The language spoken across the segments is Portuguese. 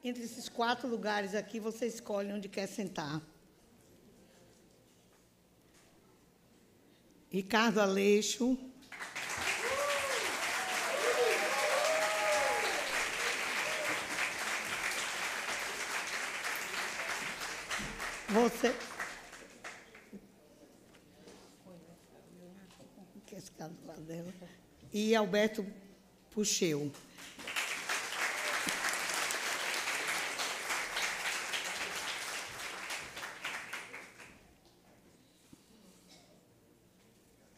Entre esses 4 lugares aqui, você escolhe onde quer sentar. Ricardo Aleixo. Você. Quer ficar do lado dela? E Alberto Pucheu.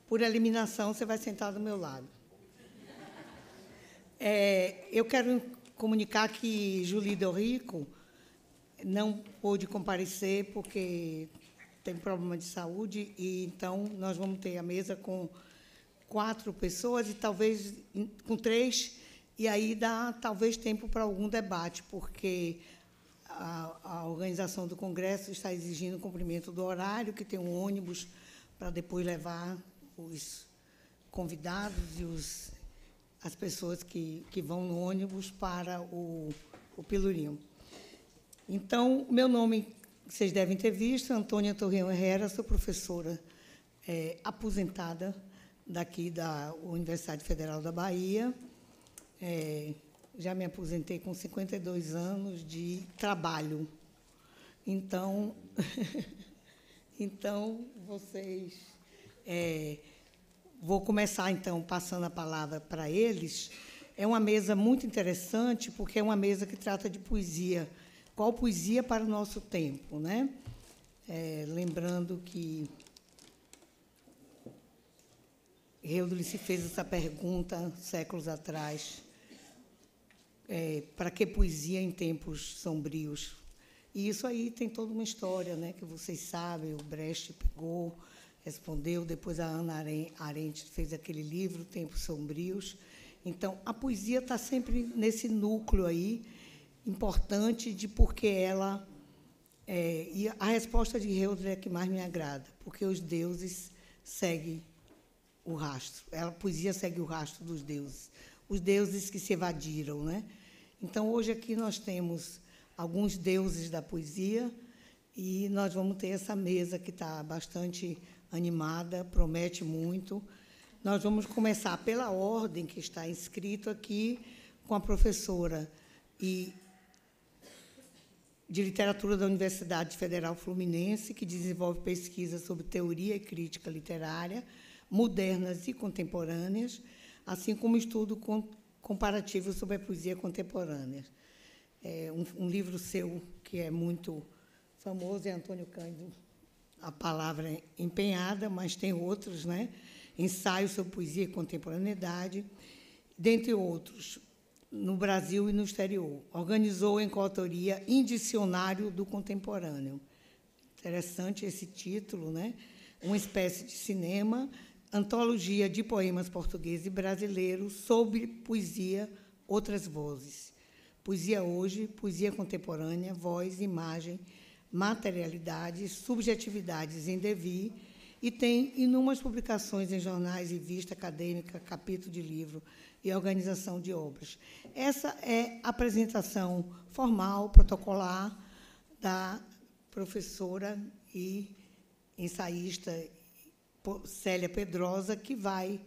Por eliminação, você vai sentar do meu lado. Eu quero comunicar que Julie Dorico não pôde comparecer porque tem problema de saúde, e então nós vamos ter a mesa com 4 pessoas e talvez com 3, e aí dá talvez tempo para algum debate, porque a organização do Congresso está exigindo o cumprimento do horário, que tem um ônibus para depois levar os convidados e as pessoas que vão no ônibus para o Pelourinho. Então, meu nome, vocês devem ter visto, Antônia Torreão Herrera, sou professora aposentada daqui da Universidade Federal da Bahia. Já me aposentei com 52 anos de trabalho. Então, vocês... vou começar, então, passando a palavra para eles. É uma mesa muito interessante, porque é uma mesa que trata de poesia. Qual poesia para o nosso tempo, né? Lembrando que Reudely se fez essa pergunta séculos atrás. Para que poesia em tempos sombrios? E isso aí tem toda uma história, né, que vocês sabem, o Brecht pegou, respondeu, depois a Hannah Arendt fez aquele livro, Tempos Sombrios. Então, a poesia está sempre nesse núcleo aí, importante, de porque ela... e a resposta de Reudely é que mais me agrada, porque os deuses seguem o rastro. A poesia segue o rastro dos deuses, os deuses que se evadiram, né? Então, hoje aqui nós temos alguns deuses da poesia, e nós vamos ter essa mesa que está bastante animada, promete muito. Nós vamos começar pela ordem que está inscrito aqui, com a professora de literatura da Universidade Federal Fluminense, que desenvolve pesquisa sobre teoria e crítica literária, modernas e contemporâneas, assim como estudo comparativo sobre a poesia contemporânea. Um livro seu que é muito famoso é Antônio Cândido, A Palavra Empenhada, mas tem outros, né? Ensaios sobre poesia e contemporaneidade, dentre outros, no Brasil e no exterior. Organizou em coautoria Indicionário do Contemporâneo. Interessante esse título, né? Uma espécie de cinema, antologia de poemas portugueses e brasileiros sobre poesia, outras vozes. Poesia hoje, poesia contemporânea, voz, imagem, materialidades, subjetividades em devir, e tem inúmeras publicações em jornais, revista acadêmica, capítulo de livro e organização de obras. Essa é a apresentação formal, protocolar, da professora e ensaísta Célia Pedrosa, que vai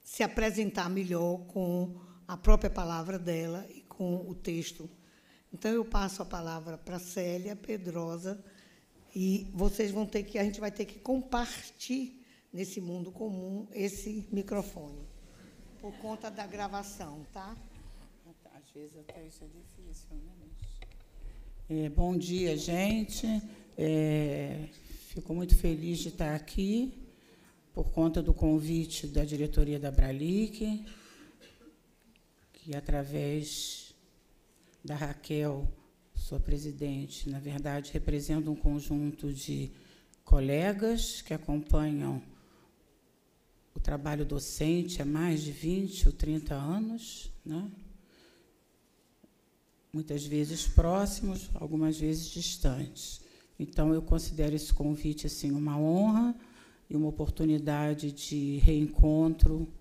se apresentar melhor com a própria palavra dela e com o texto. Então, eu passo a palavra para Célia Pedrosa, e vocês vão ter que, a gente vai ter que compartilhar nesse mundo comum esse microfone, por conta da gravação, tá? Às vezes até isso é difícil, né? Bom dia, gente. Fico muito feliz de estar aqui, por conta do convite da diretoria da Bralic, que, através da Raquel, sua presidente, na verdade, representa um conjunto de colegas que acompanham o trabalho docente há mais de 20 ou 30 anos, né? Muitas vezes próximos, algumas vezes distantes. Então, eu considero esse convite assim, uma honra e uma oportunidade de reencontro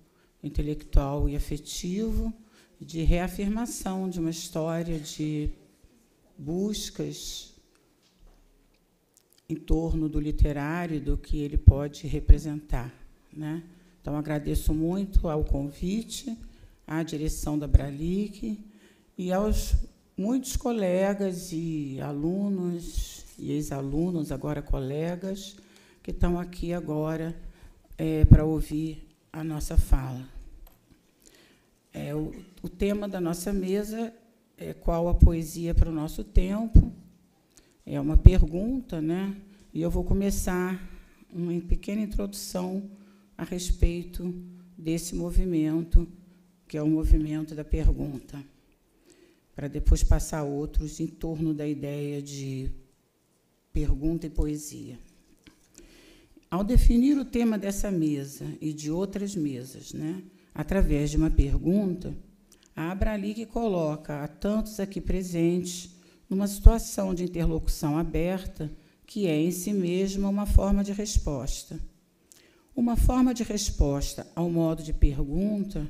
intelectual e afetivo, de reafirmação de uma história de buscas em torno do literário e do que ele pode representar, né? Então, agradeço muito ao convite, à direção da Bralic e aos muitos colegas e alunos e ex-alunos, agora colegas, que estão aqui agora para ouvir a nossa fala. O tema da nossa mesa é qual a poesia para o nosso tempo. É uma pergunta, né? E eu vou começar uma pequena introdução a respeito desse movimento, que é o movimento da pergunta, para depois passar outros em torno da ideia de pergunta e poesia. Ao definir o tema dessa mesa e de outras mesas, né, através de uma pergunta, a Bralic coloca a tantos aqui presentes numa situação de interlocução aberta, que é, em si mesma, uma forma de resposta. Uma forma de resposta ao modo de pergunta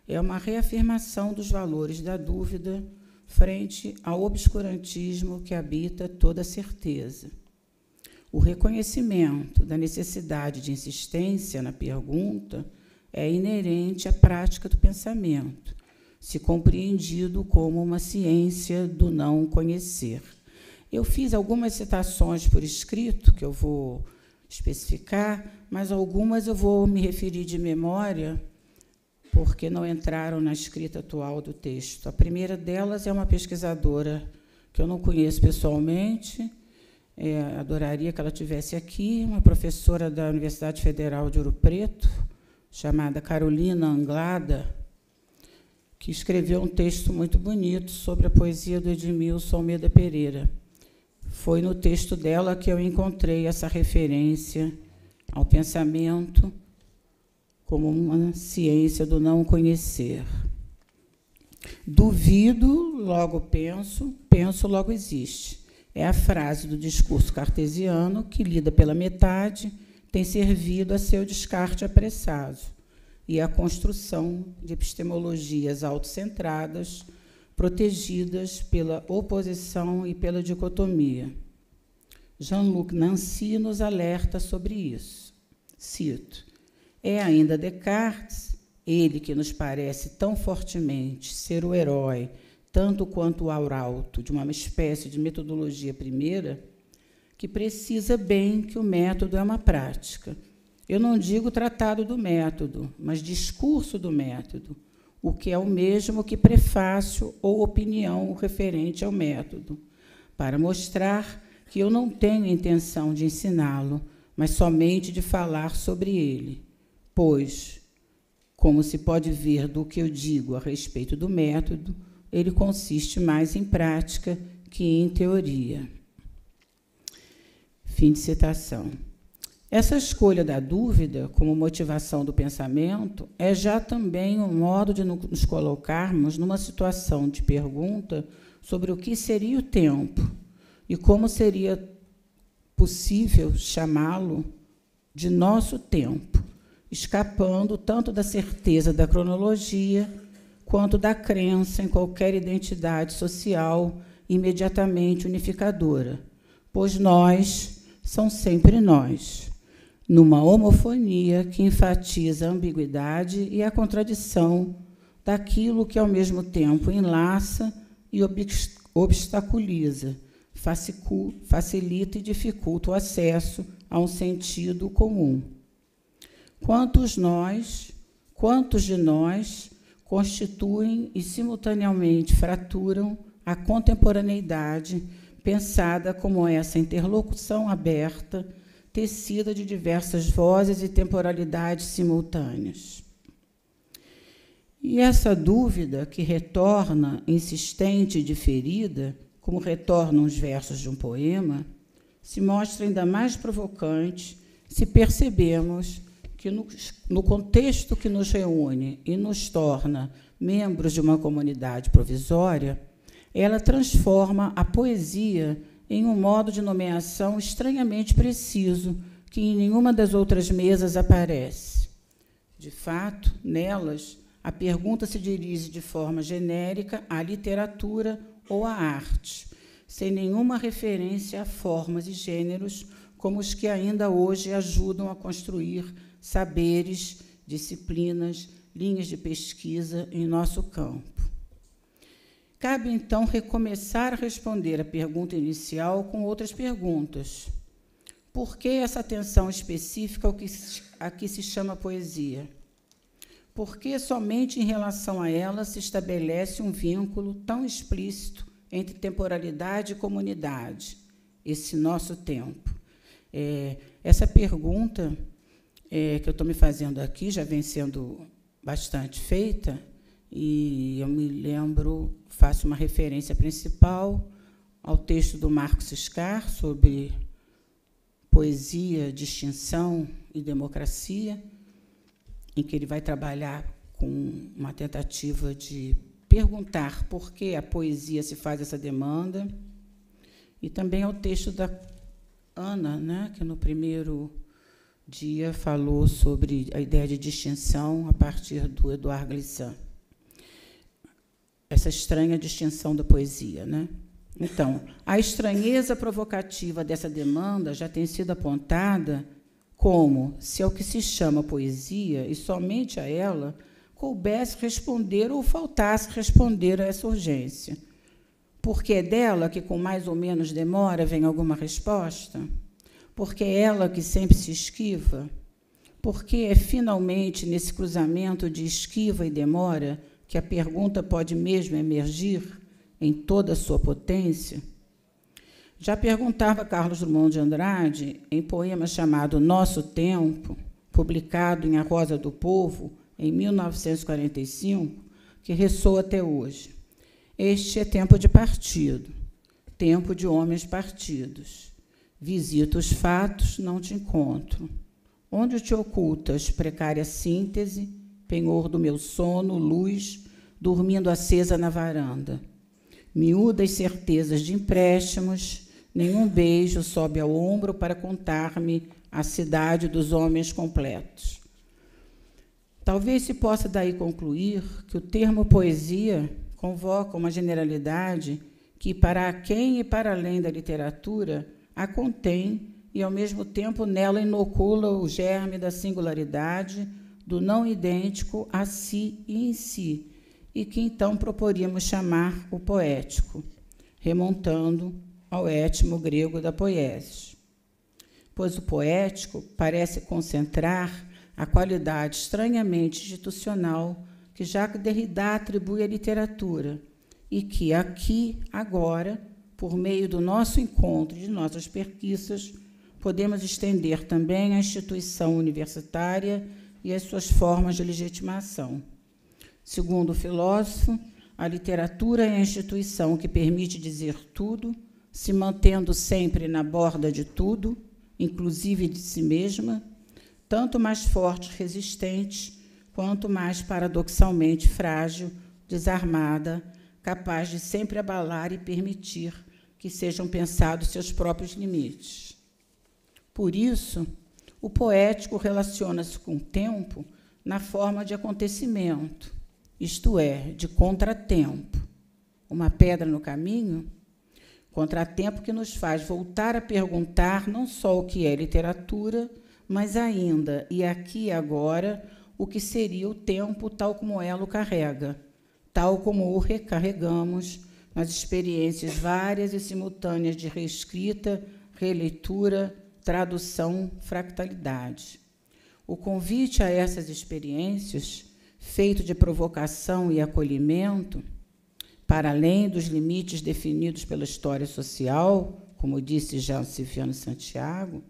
é uma reafirmação dos valores da dúvida frente ao obscurantismo que habita toda certeza. O reconhecimento da necessidade de insistência na pergunta é inerente à prática do pensamento, se compreendido como uma ciência do não conhecer. Eu fiz algumas citações por escrito, que eu vou especificar, mas algumas eu vou me referir de memória, porque não entraram na escrita atual do texto. A primeira delas é uma pesquisadora que eu não conheço pessoalmente, adoraria que ela estivesse aqui, uma professora da Universidade Federal de Ouro Preto, chamada Carolina Anglada, que escreveu um texto muito bonito sobre a poesia do Edmilson Almeida Pereira. Foi no texto dela que eu encontrei essa referência ao pensamento como uma ciência do não conhecer. Duvido, logo penso, penso, logo existe. É a frase do discurso cartesiano que, lida pela metade, tem servido a seu descarte apressado e a construção de epistemologias autocentradas, protegidas pela oposição e pela dicotomia. Jean-Luc Nancy nos alerta sobre isso. Cito: é ainda Descartes, ele que nos parece tão fortemente ser o herói, tanto quanto o arauto de uma espécie de metodologia primeira, que precisa bem que o método é uma prática. Eu não digo tratado do método, mas discurso do método, o que é o mesmo que prefácio ou opinião referente ao método, para mostrar que eu não tenho intenção de ensiná-lo, mas somente de falar sobre ele, pois, como se pode ver do que eu digo a respeito do método, ele consiste mais em prática que em teoria. Fim de citação. Essa escolha da dúvida como motivação do pensamento é já também um modo de nos colocarmos numa situação de pergunta sobre o que seria o tempo e como seria possível chamá-lo de nosso tempo, escapando tanto da certeza da cronologia quanto da crença em qualquer identidade social imediatamente unificadora, pois nós são sempre nós, numa homofonia que enfatiza a ambiguidade e a contradição daquilo que, ao mesmo tempo, enlaça e obstaculiza, facilita e dificulta o acesso a um sentido comum. Quantos de nós constituem e, simultaneamente, fraturam a contemporaneidade pensada como essa interlocução aberta, tecida de diversas vozes e temporalidades simultâneas. E essa dúvida, que retorna insistente e diferida, como retornam os versos de um poema, se mostra ainda mais provocante se percebemos que, no contexto que nos reúne e nos torna membros de uma comunidade provisória, ela transforma a poesia em um modo de nomeação estranhamente preciso, que em nenhuma das outras mesas aparece. De fato, nelas, a pergunta se dirige de forma genérica à literatura ou à arte, sem nenhuma referência a formas e gêneros como os que ainda hoje ajudam a construir saberes, disciplinas, linhas de pesquisa em nosso campo. Cabe, então, recomeçar a responder a pergunta inicial com outras perguntas. Por que essa atenção específica a que se chama poesia? Por que somente em relação a ela se estabelece um vínculo tão explícito entre temporalidade e comunidade, esse nosso tempo? Essa pergunta que eu estou me fazendo aqui já vem sendo bastante feita, e eu me lembro, faço uma referência principal ao texto do Marcos Scar sobre poesia, distinção e democracia, em que ele vai trabalhar com uma tentativa de perguntar por que a poesia se faz essa demanda, e também ao texto da Ana, né, que no primeiro dia falou sobre a ideia de distinção a partir do Édouard Glissant. Essa estranha distinção da poesia, né? Então, a estranheza provocativa dessa demanda já tem sido apontada como se ao que se chama poesia, e somente a ela, coubesse responder ou faltasse responder a essa urgência. Porque é dela que, com mais ou menos demora, vem alguma resposta? Porque é ela que sempre se esquiva? Porque é, finalmente, nesse cruzamento de esquiva e demora que a pergunta pode mesmo emergir em toda a sua potência? Já perguntava Carlos Drummond de Andrade, em poema chamado Nosso Tempo, publicado em A Rosa do Povo, em 1945, que ressoa até hoje. Este é tempo de partido, tempo de homens partidos. Visito os fatos, não te encontro. Onde te ocultas, precária síntese, penhor do meu sono, luz, dormindo acesa na varanda. Miúdas certezas de empréstimos, nenhum beijo sobe ao ombro para contar-me a cidade dos homens completos. Talvez se possa daí concluir que o termo poesia convoca uma generalidade que, para aquém e para além da literatura, a contém e, ao mesmo tempo, nela inocula o germe da singularidade, do não idêntico a si e em si, e que, então, proporíamos chamar o poético, remontando ao étimo grego da poiesis. Pois o poético parece concentrar a qualidade estranhamente institucional que Jacques Derrida atribui à literatura e que, aqui, agora, por meio do nosso encontro e de nossas pesquisas, podemos estender também à instituição universitária e às suas formas de legitimação. Segundo o filósofo, a literatura é a instituição que permite dizer tudo, se mantendo sempre na borda de tudo, inclusive de si mesma, tanto mais forte e resistente, quanto mais paradoxalmente frágil, desarmada, capaz de sempre abalar e permitir que sejam pensados seus próprios limites. Por isso, o poético relaciona-se com o tempo na forma de acontecimento, isto é, de contratempo. Uma pedra no caminho? Contratempo que nos faz voltar a perguntar não só o que é literatura, mas ainda, e aqui e agora, o que seria o tempo tal como ela o carrega, tal como o recarregamos nas experiências várias e simultâneas de reescrita, releitura, tradução, fractalidade. O convite a essas experiências, feito de provocação e acolhimento, para além dos limites definidos pela história social, como disse Jean Silviano Santiago,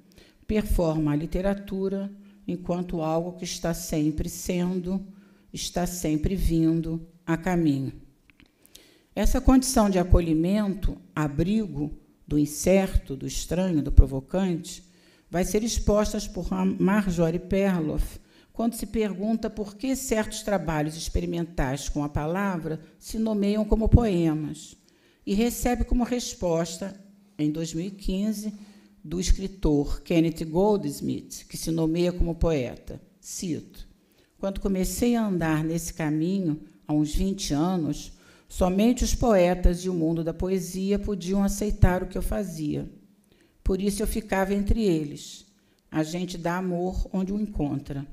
performa a literatura enquanto algo que está sempre sendo, está sempre vindo a caminho. Essa condição de acolhimento, abrigo do incerto, do estranho, do provocante, vai ser exposta por Marjorie Perloff quando se pergunta por que certos trabalhos experimentais com a palavra se nomeiam como poemas, e recebe como resposta, em 2015, do escritor Kenneth Goldsmith, que se nomeia como poeta. Cito: quando comecei a andar nesse caminho, há uns 20 anos, Somente os poetas e o mundo da poesia podiam aceitar o que eu fazia. Por isso eu ficava entre eles. A gente dá amor onde o encontra.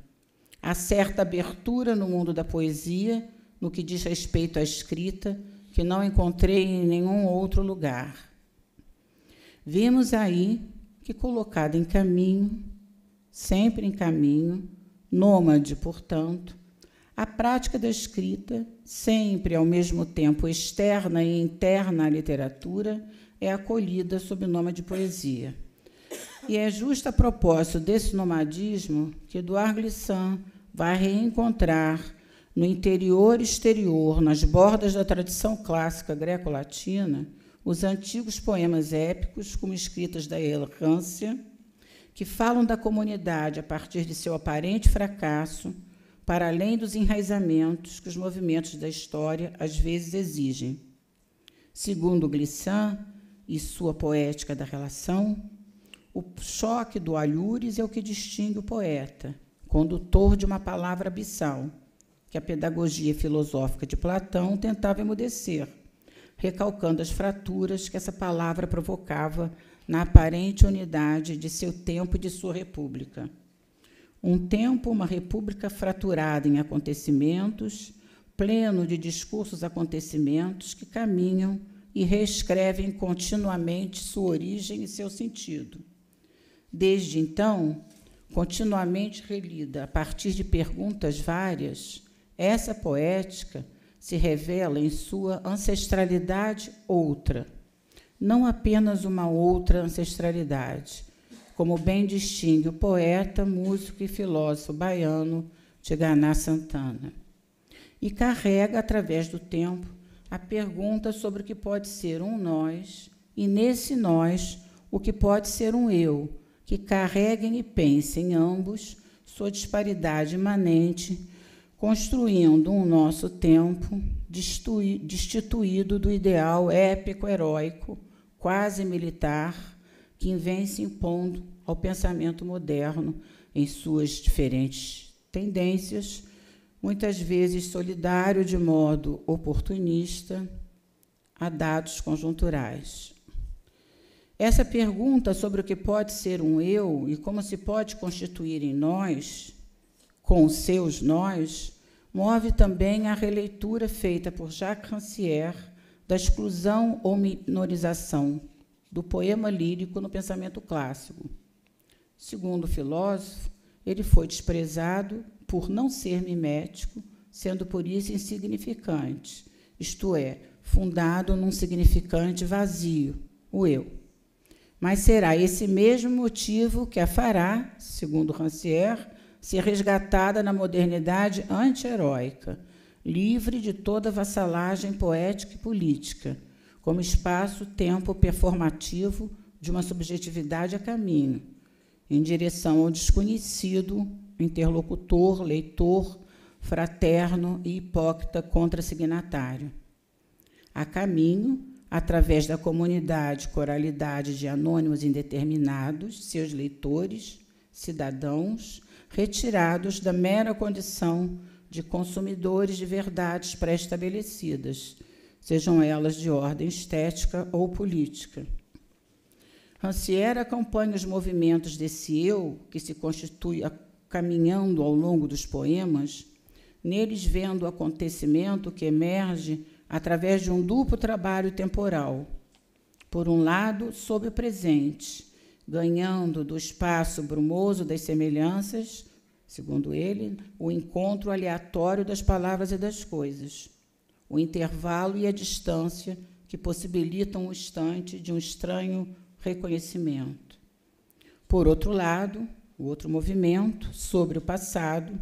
Há certa abertura no mundo da poesia, no que diz respeito à escrita, que não encontrei em nenhum outro lugar. Vimos aí que, colocada em caminho, sempre em caminho, nômade, portanto, a prática da escrita, sempre ao mesmo tempo externa e interna à literatura, é acolhida sob o nome de poesia. E é justo a propósito desse nomadismo que Édouard Glissant vai reencontrar no interior e exterior, nas bordas da tradição clássica greco-latina, os antigos poemas épicos, como escritas da errância, que falam da comunidade a partir de seu aparente fracasso, para além dos enraizamentos que os movimentos da história às vezes exigem. Segundo Glissant e sua poética da relação, o choque do alhures é o que distingue o poeta, condutor de uma palavra abissal, que a pedagogia filosófica de Platão tentava emudecer, recalcando as fraturas que essa palavra provocava na aparente unidade de seu tempo e de sua república. Um tempo, uma república fraturada em acontecimentos, pleno de discursos acontecimentos que caminham e reescrevem continuamente sua origem e seu sentido. Desde então, continuamente relida a partir de perguntas várias, essa poética se revela em sua ancestralidade outra, não apenas uma outra ancestralidade, como bem distingue o poeta, músico e filósofo baiano Tigana Santana. E carrega, através do tempo, a pergunta sobre o que pode ser um nós, e nesse nós, o que pode ser um eu, que carreguem e pensem ambos sua disparidade imanente, construindo um nosso tempo destituído do ideal épico-heróico, quase militar, que vem se impondo ao pensamento moderno em suas diferentes tendências, muitas vezes solidário de modo oportunista a dados conjunturais. Essa pergunta sobre o que pode ser um eu e como se pode constituir em nós, com os seus nós, move também a releitura feita por Jacques Rancière da exclusão ou minorização do poema lírico no pensamento clássico. Segundo o filósofo, ele foi desprezado por não ser mimético, sendo por isso insignificante, isto é, fundado num significante vazio, o eu. Mas será esse mesmo motivo que a fará, segundo Rancière, ser resgatada na modernidade anti-heróica, livre de toda vassalagem poética e política, como espaço-tempo performativo de uma subjetividade a caminho, em direção ao desconhecido, interlocutor, leitor, fraterno e hipócrita contra-signatário. A caminho, através da comunidade, coralidade de anônimos indeterminados, seus leitores, cidadãos, retirados da mera condição de consumidores de verdades pré-estabelecidas, sejam elas de ordem estética ou política. Rancière acompanha os movimentos desse eu, que se constitui caminhando ao longo dos poemas, neles vendo o acontecimento que emerge através de um duplo trabalho temporal. Por um lado, sob o presente, ganhando do espaço brumoso das semelhanças, segundo ele, o encontro aleatório das palavras e das coisas, o intervalo e a distância que possibilitam o instante de um estranho reconhecimento. Por outro lado, o outro movimento, sobre o passado,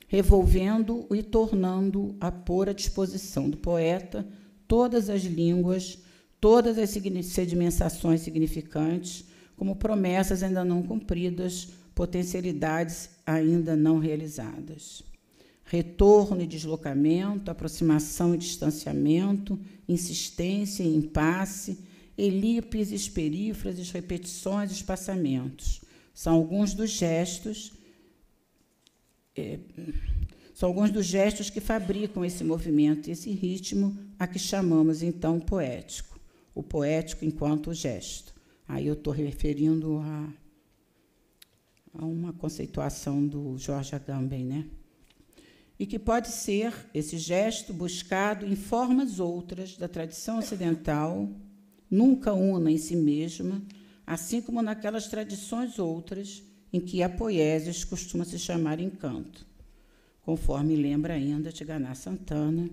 revolvendo-o e tornando a pôr à disposição do poeta todas as línguas, todas as sedimentações significantes, como promessas ainda não cumpridas, potencialidades ainda não realizadas. Retorno e deslocamento, aproximação e distanciamento, insistência e impasse, elipses, perífrases, repetições e espaçamentos. São alguns dos gestos, são alguns dos gestos que fabricam esse movimento, esse ritmo a que chamamos, então, poético. O poético enquanto gesto. Aí eu estou referindo a uma conceituação do George Agamben, né? E que pode ser esse gesto buscado em formas outras da tradição ocidental, nunca una em si mesma, assim como naquelas tradições outras em que a poiesis costuma se chamar encanto, conforme lembra ainda Tigana Santana,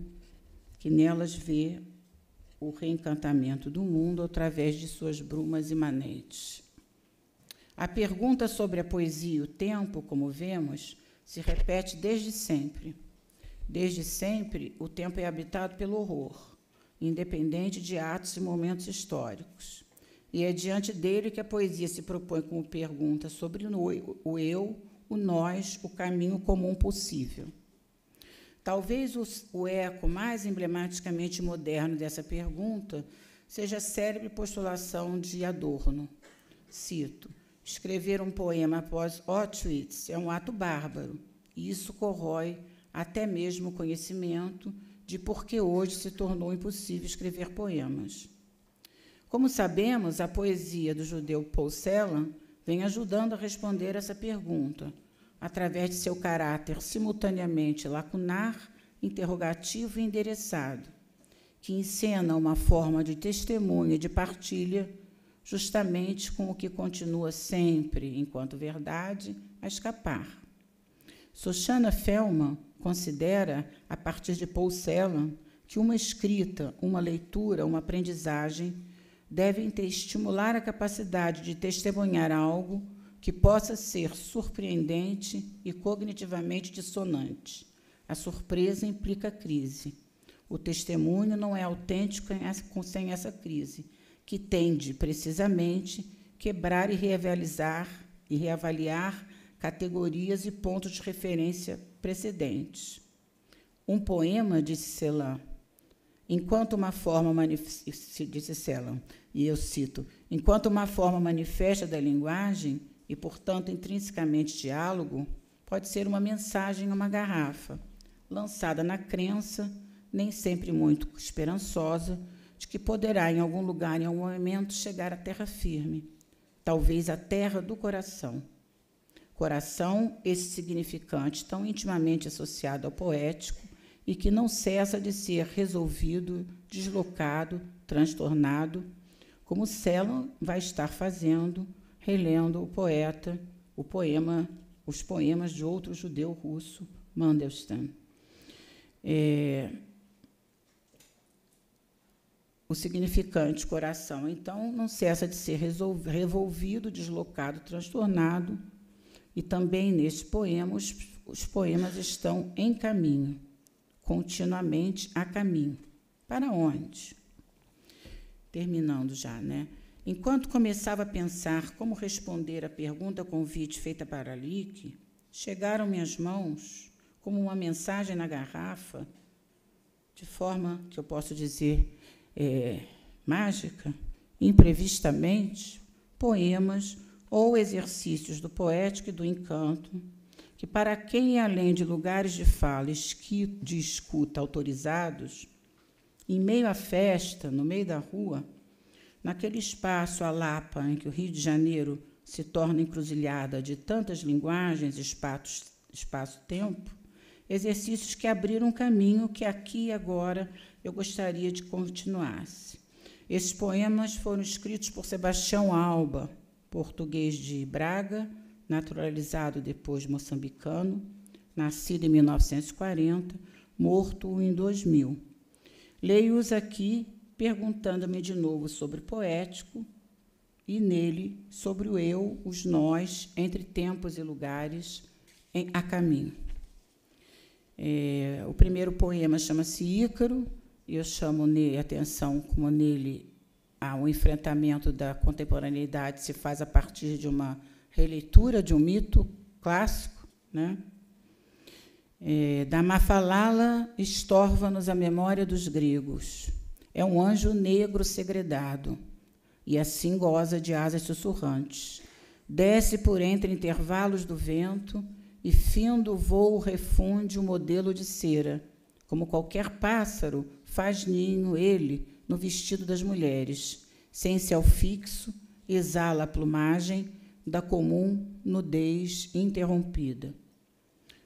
que nelas vê o reencantamento do mundo através de suas brumas imanentes. A pergunta sobre a poesia e o tempo, como vemos, se repete desde sempre. Desde sempre, o tempo é habitado pelo horror, independente de atos e momentos históricos. E é diante dele que a poesia se propõe como pergunta sobre o eu, o nós, o caminho comum possível. Talvez o eco mais emblematicamente moderno dessa pergunta seja a célebre postulação de Adorno. Cito: escrever um poema após Auschwitz é um ato bárbaro, e isso corrói até mesmo o conhecimento de por que hoje se tornou impossível escrever poemas. Como sabemos, a poesia do judeu Paul Celan vem ajudando a responder essa pergunta, através de seu caráter simultaneamente lacunar, interrogativo e endereçado, que encena uma forma de testemunho e de partilha, justamente com o que continua sempre, enquanto verdade, a escapar. Shoshana Fellman considera, a partir de Paul Celan, que uma escrita, uma leitura, uma aprendizagem devem estimular a capacidade de testemunhar algo que possa ser surpreendente e cognitivamente dissonante. A surpresa implica crise. O testemunho não é autêntico sem essa crise, que tende, precisamente, quebrar e reavaliar categorias e pontos de referência precedentes. Um poema, disse Celan, enquanto uma forma e eu cito, enquanto uma forma manifesta da linguagem e, portanto, intrinsecamente diálogo, pode ser uma mensagem em uma garrafa, lançada na crença, nem sempre muito esperançosa, de que poderá, em algum lugar, em algum momento, chegar à terra firme, talvez à terra do coração. Coração, esse significante tão intimamente associado ao poético e que não cessa de ser resolvido, deslocado, transtornado, como Celan vai estar fazendo, relendo os poemas de outro judeu russo, Mandelstam. O significante coração, então, não cessa de ser revolvido, deslocado, transtornado, e também neste poema os poemas estão em caminho, continuamente a caminho. Para onde? Terminando já, né? Enquanto começava a pensar como responder à pergunta convite feita para Lick, chegaram minhas mãos, como uma mensagem na garrafa, de forma que eu posso dizer mágica, imprevistamente, poemas ou exercícios do poético e do encanto, que, para quem, além de lugares de fala e de escuta autorizados, em meio à festa, no meio da rua, naquele espaço, a Lapa, em que o Rio de Janeiro se torna encruzilhada de tantas linguagens, espaço-tempo, exercícios que abriram um caminho que aqui e agora eu gostaria de continuasse. Esses poemas foram escritos por Sebastião Alba, português de Braga, naturalizado depois moçambicano, nascido em 1940, morto em 2000. Leio-os aqui, perguntando-me de novo sobre o poético e, nele, sobre o eu, os nós, entre tempos e lugares, a caminho. O primeiro poema chama-se Ícaro, e eu chamo a atenção como nele o enfrentamento da contemporaneidade se faz a partir de uma releitura de um mito clássico, né? Da Mafalala estorva-nos a memória dos gregos. É um anjo negro segredado, e assim goza de asas sussurrantes. Desce por entre intervalos do vento e findo voo refunde o modelo de cera. Como qualquer pássaro, faz ninho ele no vestido das mulheres. Sem-se ao fixo, exala a plumagem da comum nudez interrompida.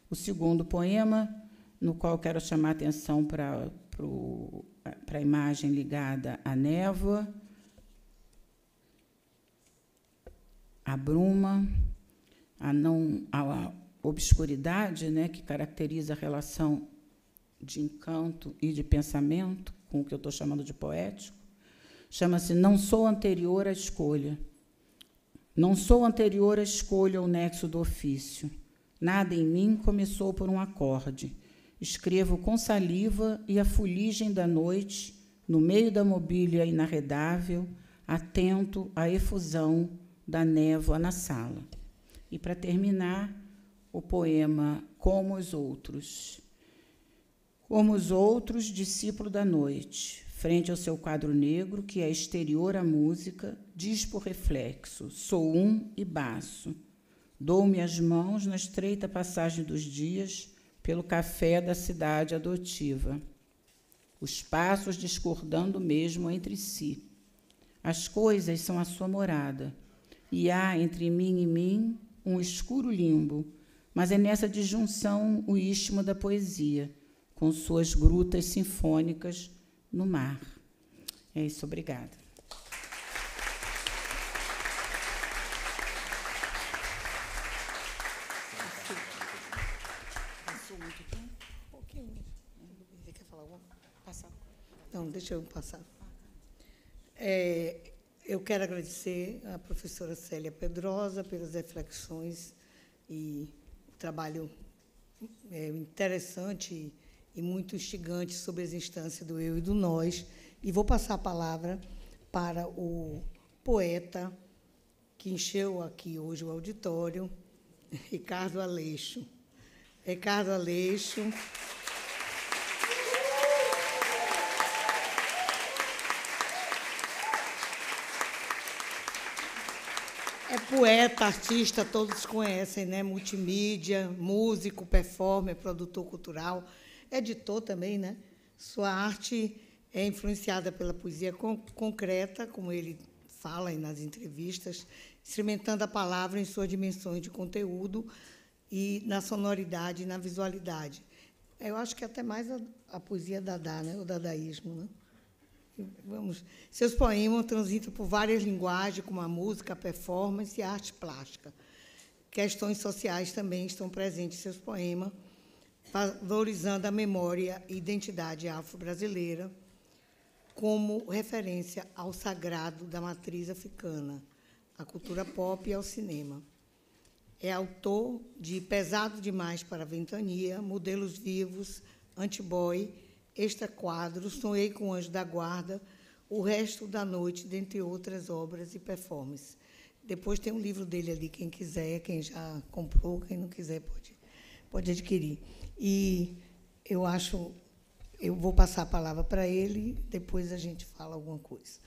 O segundo poema, no qual quero chamar a atenção para a imagem ligada à névoa, à bruma, à obscuridade, né, que caracteriza a relação de encanto e de pensamento, com o que eu estou chamando de poético, chama-se Não Sou Anterior à Escolha. Não sou anterior à escolha ao nexo do ofício. Nada em mim começou por um acorde. Escrevo com saliva e a fuligem da noite, no meio da mobília inarredável, atento à efusão da névoa na sala. E, para terminar, o poema Como os Outros. Como os outros, discípulo da noite, frente ao seu quadro negro, que é exterior à música, diz por reflexo, sou um e baço. Dou-me as mãos na estreita passagem dos dias pelo café da cidade adotiva. Os passos discordando mesmo entre si. As coisas são a sua morada, e há entre mim e mim um escuro limbo, mas é nessa disjunção o istmo da poesia, com suas grutas sinfônicas no mar. É isso, obrigada. Passou muito tempo? Um pouquinho. Você quer falar alguma coisa? Passar. Não, deixa eu passar. Eu quero agradecer à professora Célia Pedrosa pelas reflexões e o trabalho interessante e muito instigante sobre as instâncias do eu e do nós. E vou passar a palavra para o poeta que encheu aqui hoje o auditório, Ricardo Aleixo. Ricardo Aleixo. É poeta, artista, todos conhecem, né? Multimídia, músico, performer, produtor cultural, editor também, né? Sua arte é influenciada pela poesia concreta, como ele fala nas entrevistas, experimentando a palavra em suas dimensões de conteúdo e na sonoridade e na visualidade. Eu acho que até mais a poesia Dada, né? O dadaísmo, né? Seus poemas transitam por várias linguagens, como a música, a performance e a arte plástica. Questões sociais também estão presentes em seus poemas, valorizando a memória e identidade afro-brasileira como referência ao sagrado da matriz africana, à cultura pop e ao cinema. É autor de Pesado Demais para a Ventania, Modelos Vivos, Antiboy, Extra Quadro, Sonhei com o Anjo da Guarda, O Resto da Noite, dentre outras obras e performances. Depois tem um livro dele ali, quem quiser, quem já comprou, quem não quiser pode adquirir. E eu vou passar a palavra para ele, depois a gente fala alguma coisa.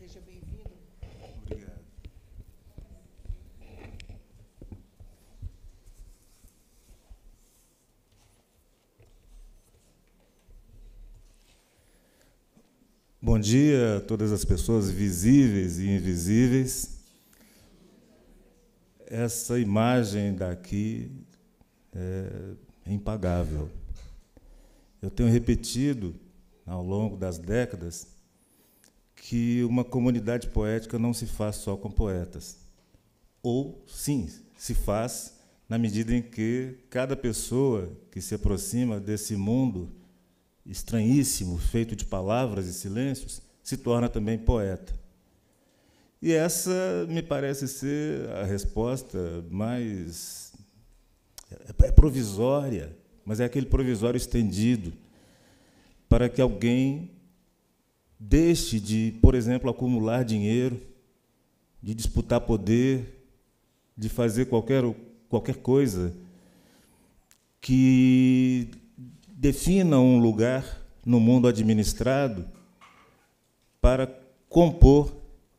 Seja bem-vindo. Obrigado. Bom dia a todas as pessoas visíveis e invisíveis. Essa imagem daqui é impagável. Eu tenho repetido, ao longo das décadas, que uma comunidade poética não se faz só com poetas. Ou, sim, se faz na medida em que cada pessoa que se aproxima desse mundo estranhíssimo, feito de palavras e silêncios, se torna também poeta. E essa me parece ser a resposta mais provisória, mas é aquele provisório estendido para que alguém deixe de, por exemplo, acumular dinheiro, de disputar poder, de fazer qualquer coisa que defina um lugar no mundo administrado para compor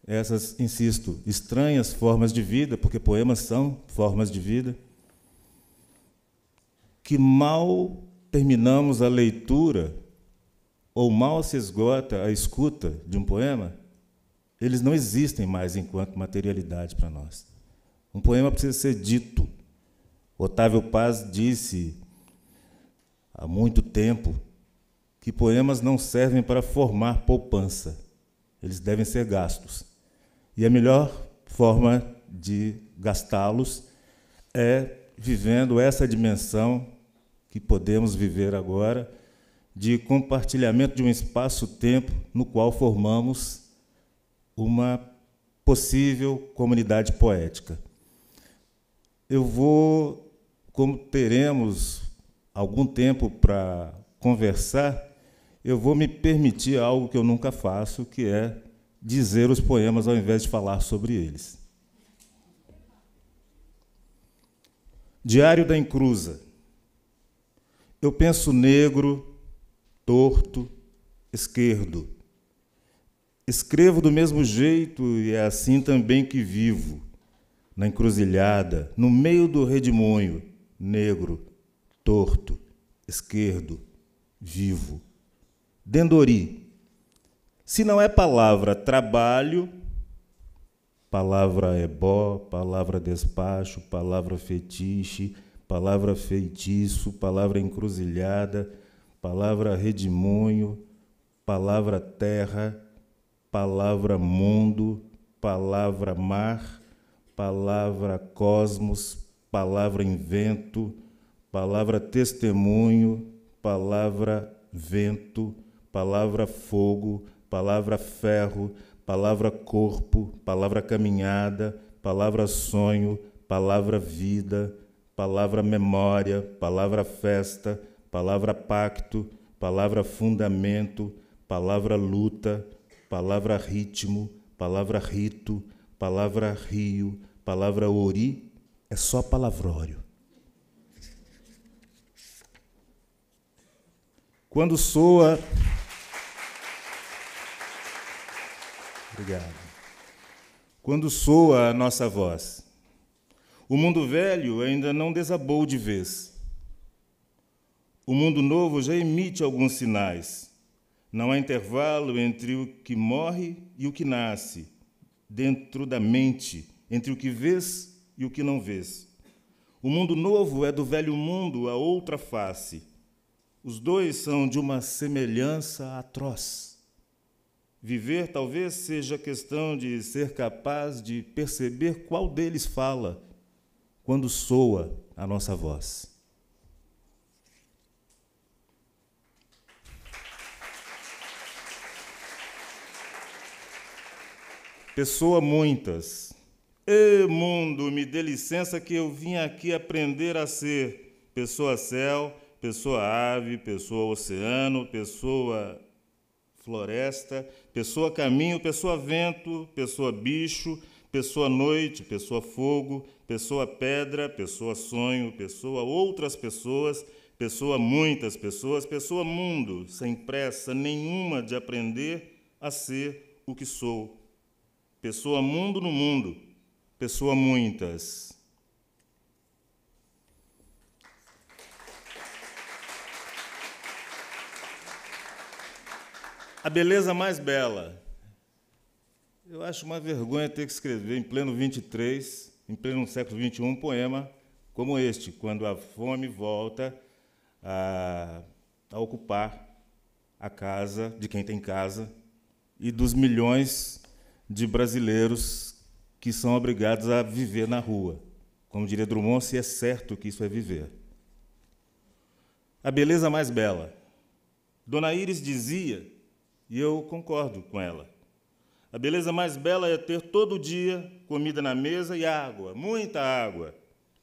essas, insisto, estranhas formas de vida, porque poemas são formas de vida, que mal terminamos a leitura ou mal se esgota a escuta de um poema, eles não existem mais enquanto materialidade para nós. Um poema precisa ser dito. Otávio Paz disse há muito tempo que poemas não servem para formar poupança, eles devem ser gastos. E a melhor forma de gastá-los é vivendo essa dimensão que podemos viver agora, de compartilhamento de um espaço-tempo no qual formamos uma possível comunidade poética. Eu vou, como teremos algum tempo para conversar, eu vou me permitir algo que eu nunca faço, que é dizer os poemas ao invés de falar sobre eles. Diário da Encruza. Eu penso negro, torto, esquerdo. Escrevo do mesmo jeito e é assim também que vivo, na encruzilhada, no meio do redemoinho, negro, torto, esquerdo, vivo. Dendori. Se não é palavra trabalho, palavra ebó, palavra despacho, palavra fetiche, palavra feitiço, palavra encruzilhada, palavra redemoinho, palavra terra, palavra mundo, palavra mar, palavra cosmos, palavra invento, palavra testemunho, palavra vento, palavra fogo, palavra ferro, palavra corpo, palavra caminhada, palavra sonho, palavra vida, palavra memória, palavra festa, palavra pacto, palavra fundamento, palavra luta, palavra ritmo, palavra rito, palavra rio, palavra ori, é só palavrório. Quando soa... Obrigado. Quando soa a nossa voz, o mundo velho ainda não desabou de vez. O mundo novo já emite alguns sinais. Não há intervalo entre o que morre e o que nasce, dentro da mente, entre o que vês e o que não vês. O mundo novo é do velho mundo a outra face. Os dois são de uma semelhança atroz. Viver talvez seja questão de ser capaz de perceber qual deles fala quando soa a nossa voz. Pessoa muitas. Ê, mundo, me dê licença que eu vim aqui aprender a ser pessoa céu, pessoa ave, pessoa oceano, pessoa floresta, pessoa caminho, pessoa vento, pessoa bicho, pessoa noite, pessoa fogo, pessoa pedra, pessoa sonho, pessoa outras pessoas, pessoa muitas pessoas, pessoa mundo, sem pressa nenhuma de aprender a ser o que sou. Pessoa mundo no mundo, pessoa muitas. A beleza mais bela. Eu acho uma vergonha ter que escrever em pleno 23, em pleno século XXI, um poema como este, quando a fome volta a ocupar a casa de quem tem casa e dos milhões de brasileiros que são obrigados a viver na rua. Como diria Drummond, se é certo que isso é viver. A beleza mais bela. Dona Iris dizia, e eu concordo com ela, a beleza mais bela é ter todo dia comida na mesa e água, muita água,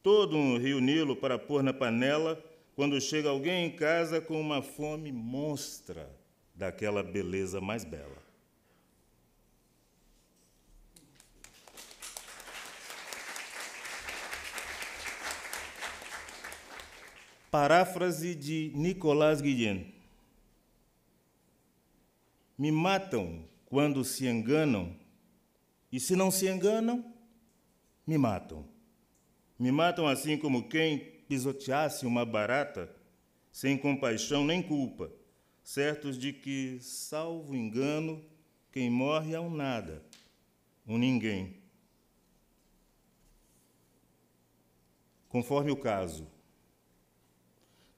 todo um rio Nilo para pôr na panela quando chega alguém em casa com uma fome monstra daquela beleza mais bela. Paráfrase de Nicolas Guillen. Me matam quando se enganam E se não se enganam, me matam. Me matam assim como quem pisoteasse uma barata, sem compaixão nem culpa, certos de que, salvo engano, quem morre é um nada, um ninguém. Conforme o caso,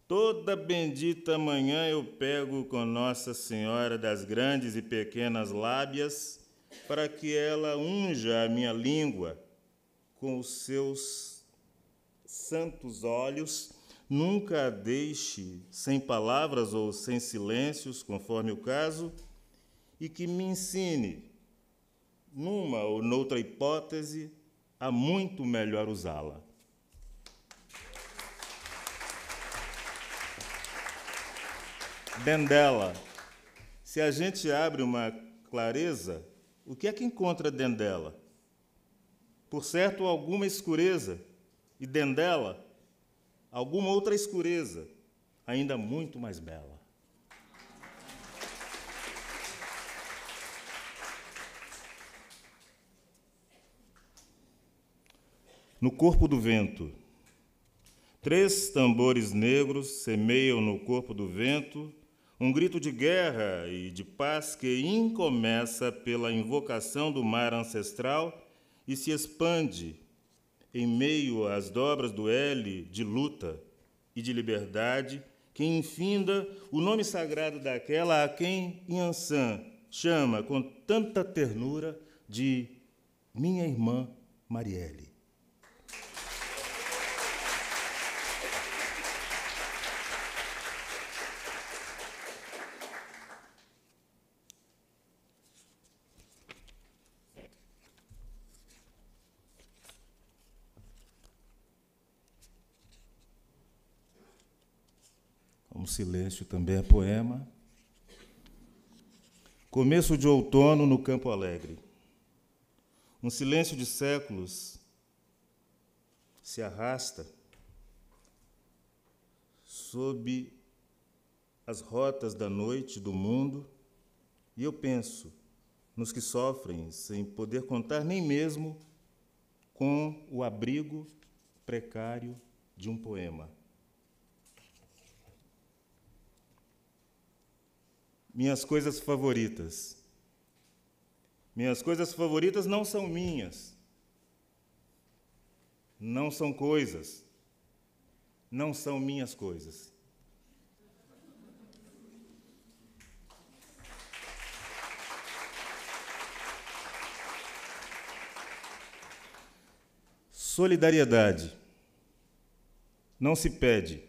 toda bendita manhã eu pego com Nossa Senhora das grandes e pequenas lábias para que ela unja a minha língua com os seus santos olhos, nunca a deixe sem palavras ou sem silêncios, conforme o caso, e que me ensine, numa ou noutra hipótese, a muito melhor usá-la. Dentro, se a gente abre uma clareza, o que é que encontra dentro dela? Por certo, alguma escureza, e dentro dela, alguma outra escureza, ainda muito mais bela. No corpo do vento, 3 tambores negros semeiam no corpo do vento um grito de guerra e de paz que incomeça pela invocação do mar ancestral e se expande em meio às dobras do L de luta e de liberdade, que infinda o nome sagrado daquela a quem Yansan chama com tanta ternura de minha irmã Marielle. O silêncio também é poema. Começo de outono no Campo Alegre. Um silêncio de séculos se arrasta sob as rotas da noite do mundo, e eu penso nos que sofrem sem poder contar nem mesmo com o abrigo precário de um poema. Minhas coisas favoritas. Minhas coisas favoritas não são minhas. Não são coisas. Não são minhas coisas. Solidariedade. Não se pede.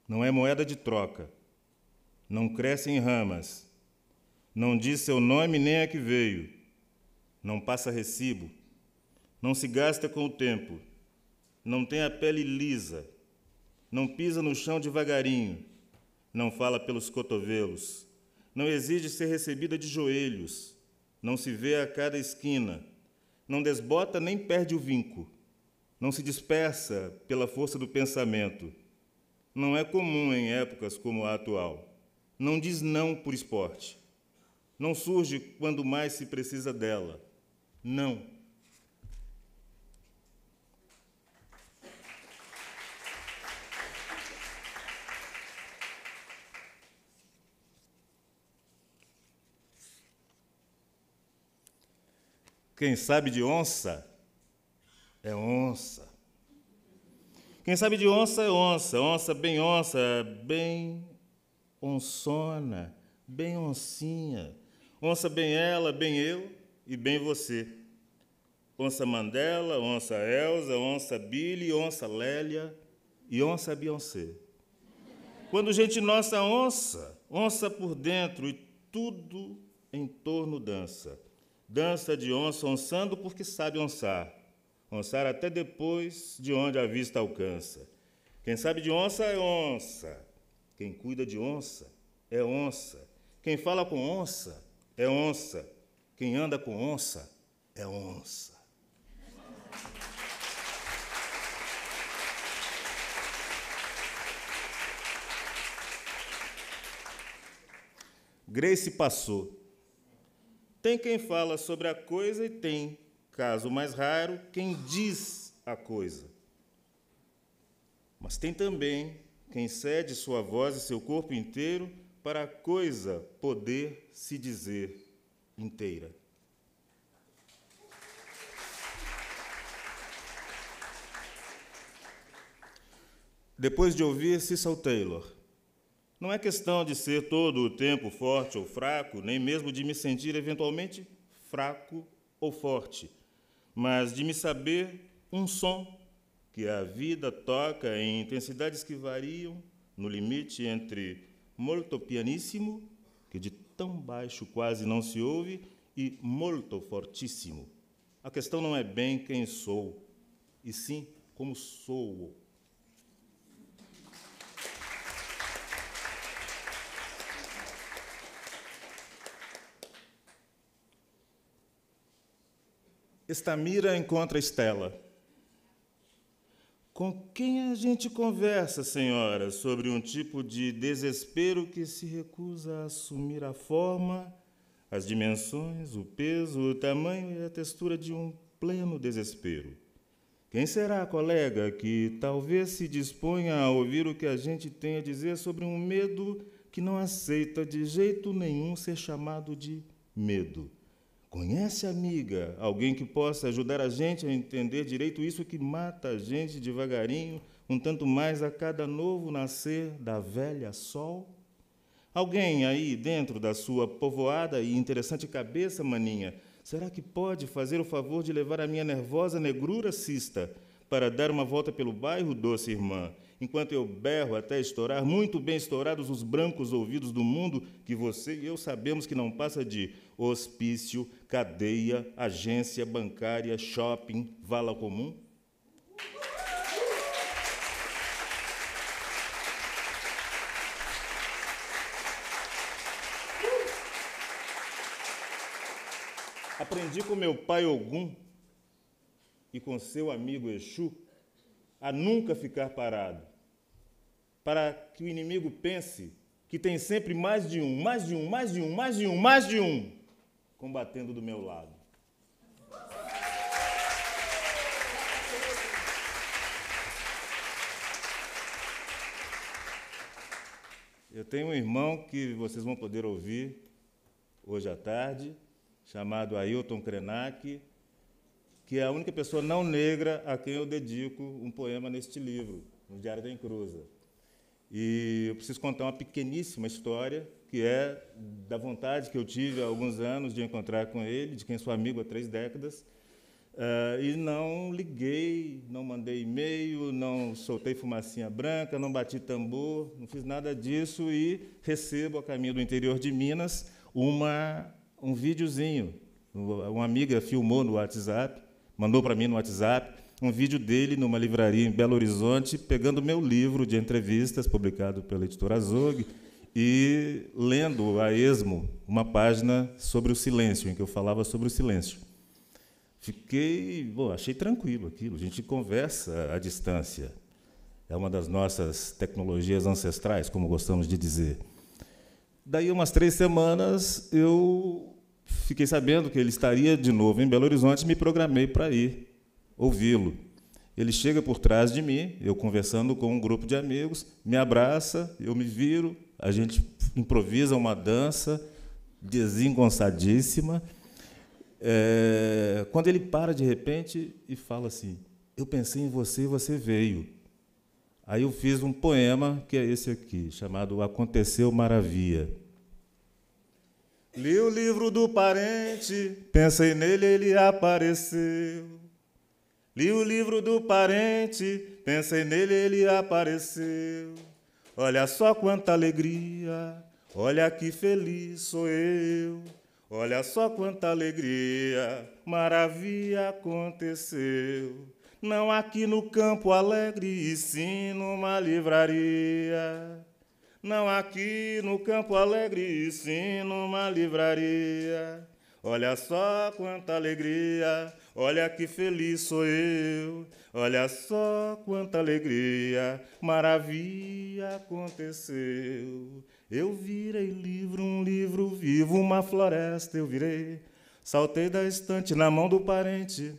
Não é moeda de troca. Não cresce em ramas, não diz seu nome nem a que veio, não passa recibo, não se gasta com o tempo, não tem a pele lisa, não pisa no chão devagarinho, não fala pelos cotovelos, não exige ser recebida de joelhos, não se vê a cada esquina, não desbota nem perde o vinco, não se dispersa pela força do pensamento, não é comum em épocas como a atual. Não diz não por esporte. Não surge quando mais se precisa dela. Não. Quem sabe de onça é onça. Quem sabe de onça é onça. Onça, bem onçona, bem oncinha, onça bem ela, bem eu e bem você. Onça Mandela, onça Elza, onça Billy, onça Lélia e onça Beyoncé. Quando gente nossa onça, onça por dentro e tudo em torno dança. Dança de onça onçando porque sabe onçar. Onçar até depois de onde a vista alcança. Quem sabe de onça é onça. Quem cuida de onça é onça. Quem fala com onça é onça. Quem anda com onça é onça. Grace passou. Tem quem fala sobre a coisa e tem, caso mais raro, quem diz a coisa. Mas tem também quem cede sua voz e seu corpo inteiro para a coisa poder se dizer inteira. Depois de ouvir Cecil Taylor, não é questão de ser todo o tempo forte ou fraco, nem mesmo de me sentir eventualmente fraco ou forte, mas de me saber um som que a vida toca em intensidades que variam no limite entre molto pianissimo, que de tão baixo quase não se ouve, e molto fortissimo. A questão não é bem quem sou, e sim como sou. Estamira encontra Estela. Com quem a gente conversa, senhora, sobre um tipo de desespero que se recusa a assumir a forma, as dimensões, o peso, o tamanho e a textura de um pleno desespero? Quem será, colega, que talvez se disponha a ouvir o que a gente tem a dizer sobre um medo que não aceita de jeito nenhum ser chamado de medo? Conhece, amiga, alguém que possa ajudar a gente a entender direito isso que mata a gente devagarinho, um tanto mais a cada novo nascer da velha sol? Alguém aí dentro da sua povoada e interessante cabeça, maninha, será que pode fazer o favor de levar a minha nervosa negrura cista para dar uma volta pelo bairro, doce irmã, enquanto eu berro até estourar, muito bem estourados os brancos ouvidos do mundo, que você e eu sabemos que não passa de hospício, cadeia, agência bancária, shopping, vala comum? Aprendi com meu pai Ogum e com seu amigo Exu a nunca ficar parado, para que o inimigo pense que tem sempre mais de um, mais de um, mais de um, mais de um, mais de um, combatendo do meu lado. Eu tenho um irmão que vocês vão poder ouvir hoje à tarde, chamado Ailton Krenak, que é a única pessoa não negra a quem eu dedico um poema neste livro, no Diário da Encruza. E eu preciso contar uma pequeníssima história, que é da vontade que eu tive há alguns anos de encontrar com ele, de quem sou amigo há 3 décadas, e não liguei, não mandei e-mail, não soltei fumacinha branca, não bati tambor, não fiz nada disso, e recebo, a caminho do interior de Minas, um videozinho. Uma amiga filmou no WhatsApp, mandou para mim no WhatsApp, um vídeo dele numa livraria em Belo Horizonte, pegando meu livro de entrevistas, publicado pela editora Azog, e lendo a esmo uma página sobre o silêncio, em que eu falava sobre o silêncio. Achei tranquilo aquilo, a gente conversa à distância. É uma das nossas tecnologias ancestrais, como gostamos de dizer. Daí, umas 3 semanas, eu fiquei sabendo que ele estaria de novo em Belo Horizonte e me programei para ir ouvi-lo. Ele chega por trás de mim, eu conversando com um grupo de amigos, me abraça, eu me viro, a gente improvisa uma dança desengonçadíssima. Quando ele para de repente e fala assim: eu pensei em você e você veio. Aí eu fiz um poema, que é esse aqui, chamado Aconteceu Maravilha. Li o livro do parente, pensei nele, ele apareceu. Li o livro do parente, pensei nele, ele apareceu. Olha só quanta alegria, olha que feliz sou eu. Olha só quanta alegria, maravilha aconteceu. Não aqui no Campo Alegre, e sim numa livraria. Não aqui no Campo Alegre, e sim numa livraria. Olha só quanta alegria, olha que feliz sou eu. Olha só quanta alegria, maravilha aconteceu. Eu virei livro, um livro vivo, uma floresta eu virei. Saltei da estante na mão do parente,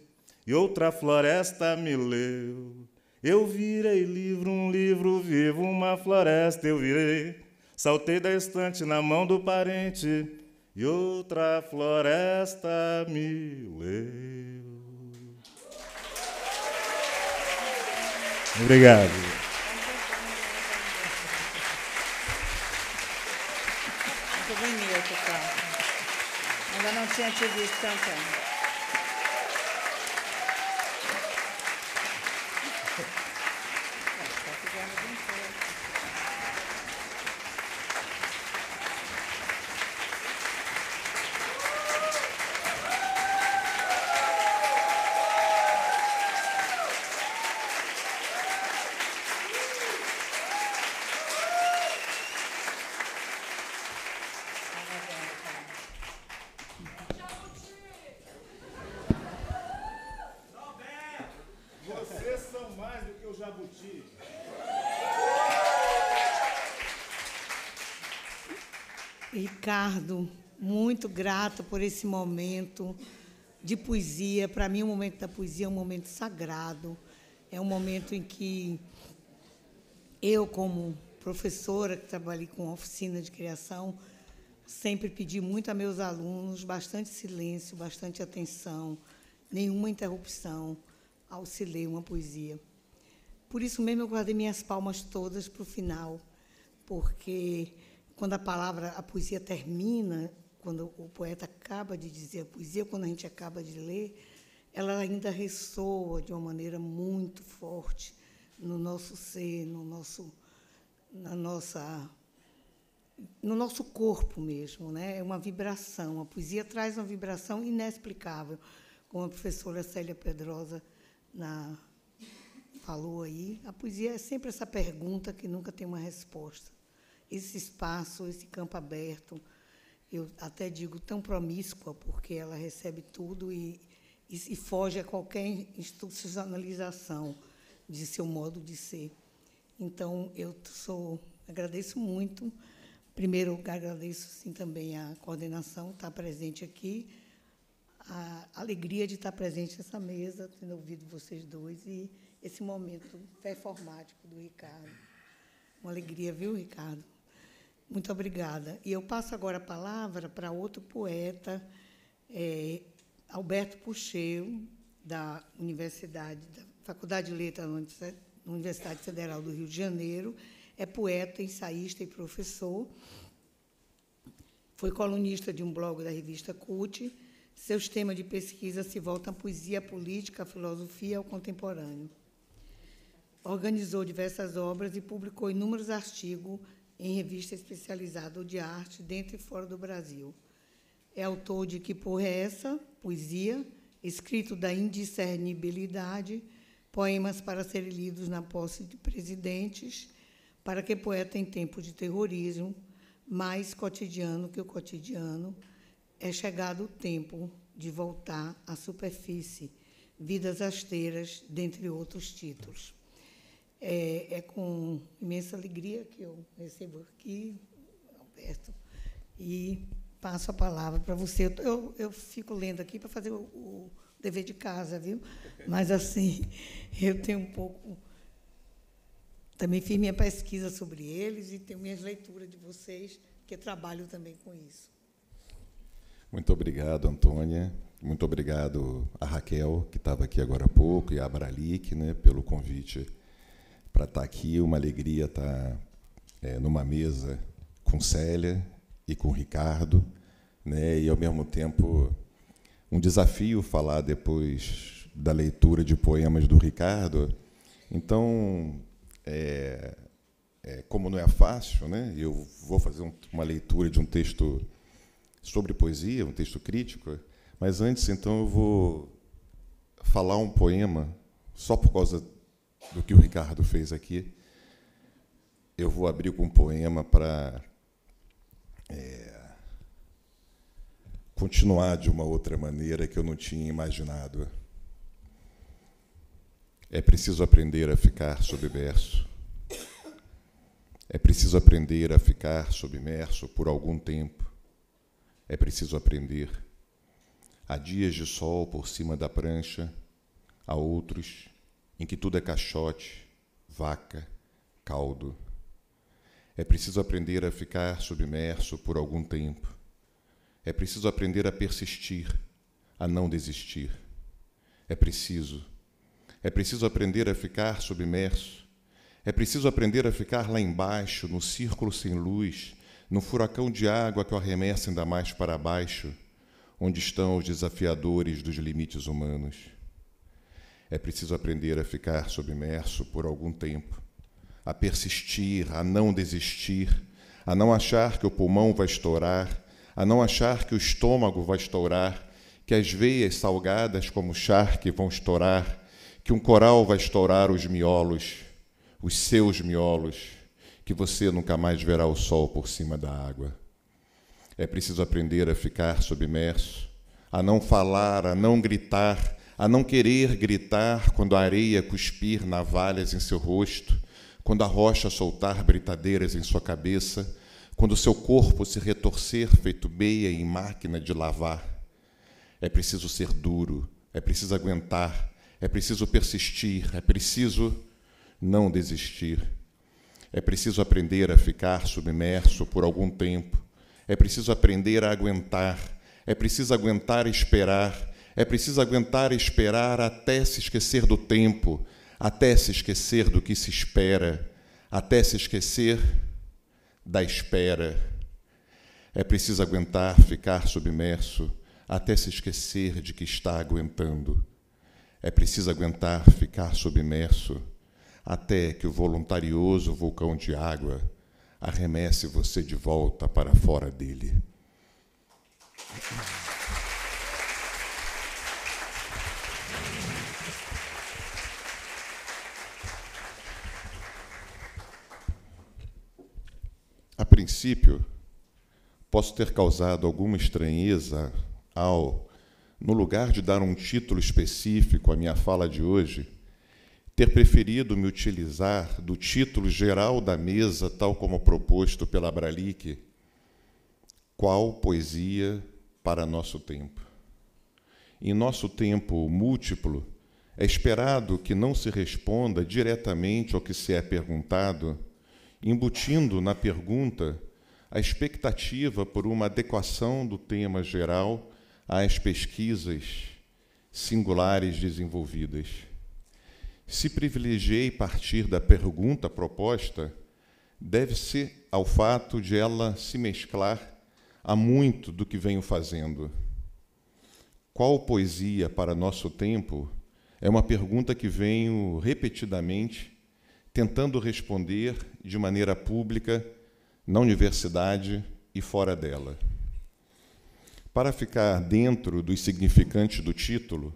e outra floresta me leu. Eu virei livro, um livro vivo, uma floresta eu virei. Saltei da estante na mão do parente, e outra floresta me leu. Obrigado. Muito bonito, Carlos. Ainda não tinha te visto cantando. Vocês são mais do que o jabuti. Ricardo, muito grato por esse momento de poesia. Para mim, o momento da poesia é um momento sagrado. É um momento em que eu, como professora, que trabalhei com oficina de criação, sempre pedi muito a meus alunos bastante silêncio, bastante atenção, nenhuma interrupção ao se ler uma poesia. Por isso mesmo eu guardei minhas palmas todas para o final, porque quando a poesia termina, quando o poeta acaba de dizer a poesia, quando a gente acaba de ler, ela ainda ressoa de uma maneira muito forte no nosso ser, no nosso corpo mesmo, né? É uma vibração. A poesia traz uma vibração inexplicável, como a professora Célia Pedrosa falou aí. A poesia é sempre essa pergunta que nunca tem uma resposta. Esse espaço, esse campo aberto, eu até digo tão promíscua, porque ela recebe tudo e foge a qualquer institucionalização de seu modo de ser. Então, agradeço muito. Primeiro, agradeço sim, também a coordenação, estar presente aqui, a alegria de estar presente nessa mesa, tendo ouvido vocês dois, e esse momento performático do Ricardo. Uma alegria, viu, Ricardo? Muito obrigada. E eu passo agora a palavra para outro poeta, Alberto Pucheiro, da Faculdade de Letras da Universidade Federal do Rio de Janeiro. É poeta, ensaísta e professor. Foi colunista de um blog da revista CUT. Seus temas de pesquisa se voltam à poesia, à política, à filosofia e ao contemporâneo. Organizou diversas obras e publicou inúmeros artigos em revista especializada de arte dentro e fora do Brasil. É autor de Que Porra é Essa? Poesia, Escrito da Indiscernibilidade, Poemas para serem lidos na posse de presidentes, Para que poeta em tempo de terrorismo, Mais cotidiano que o cotidiano, É chegado o tempo de voltar à superfície, Vidas rasteiras, dentre outros títulos. É com imensa alegria que eu recebo aqui, Alberto, e passo a palavra para você. Eu fico lendo aqui para fazer o dever de casa, viu? Mas, assim, eu tenho um pouco... Também fiz minha pesquisa sobre eles e tenho minhas leituras de vocês, que trabalho também com isso. Muito obrigado, Antônia. Muito obrigado a Raquel, que estava aqui agora há pouco, e a Bralic, né, pelo convite para estar aqui. Uma alegria estar numa mesa com Célia e com Ricardo, né, e, ao mesmo tempo, um desafio falar depois da leitura de poemas do Ricardo. Então, como não é fácil, né, eu vou fazer uma leitura de um texto sobre poesia, um texto crítico, mas antes, então, eu vou falar um poema, só por causa do que o Ricardo fez aqui. Eu vou abrir com um poema para continuar de uma outra maneira que eu não tinha imaginado. É preciso aprender a ficar sob verso. É preciso aprender a ficar submerso por algum tempo. É preciso aprender Há dias de sol por cima da prancha, há outros em que tudo é caixote, vaca, caldo. É preciso aprender a ficar submerso por algum tempo. É preciso aprender a persistir, a não desistir. É preciso aprender a ficar submerso. É preciso aprender a ficar lá embaixo, no círculo sem luz, no furacão de água que o arremessa ainda mais para baixo, onde estão os desafiadores dos limites humanos. É preciso aprender a ficar submerso por algum tempo, a persistir, a não desistir, a não achar que o pulmão vai estourar, a não achar que o estômago vai estourar, que as veias salgadas como charque vão estourar, que um coral vai estourar os miolos, os seus miolos, que você nunca mais verá o sol por cima da água. É preciso aprender a ficar submerso, a não falar, a não gritar, a não querer gritar quando a areia cuspir navalhas em seu rosto, quando a rocha soltar britadeiras em sua cabeça, quando o seu corpo se retorcer feito beia em máquina de lavar. É preciso ser duro, é preciso aguentar, é preciso persistir, é preciso não desistir. É preciso aprender a ficar submerso por algum tempo. É preciso aprender a aguentar. É preciso aguentar e esperar. É preciso aguentar e esperar até se esquecer do tempo, até se esquecer do que se espera, até se esquecer da espera. É preciso aguentar ficar submerso até se esquecer de que está aguentando. É preciso aguentar ficar submerso até que o voluntarioso vulcão de água arremesse você de volta para fora dele. A princípio, posso ter causado alguma estranheza ao, no lugar de dar um título específico à minha fala de hoje, ter preferido me utilizar do título geral da mesa, tal como proposto pela Abralic, Qual poesia para nosso tempo? Em nosso tempo múltiplo, é esperado que não se responda diretamente ao que se é perguntado, embutindo na pergunta a expectativa por uma adequação do tema geral às pesquisas singulares desenvolvidas. Se privilegiei partir da pergunta proposta, deve-se ao fato de ela se mesclar a muito do que venho fazendo. Qual poesia para nosso tempo é uma pergunta que venho repetidamente tentando responder de maneira pública na universidade e fora dela. Para ficar dentro dos significantes do título,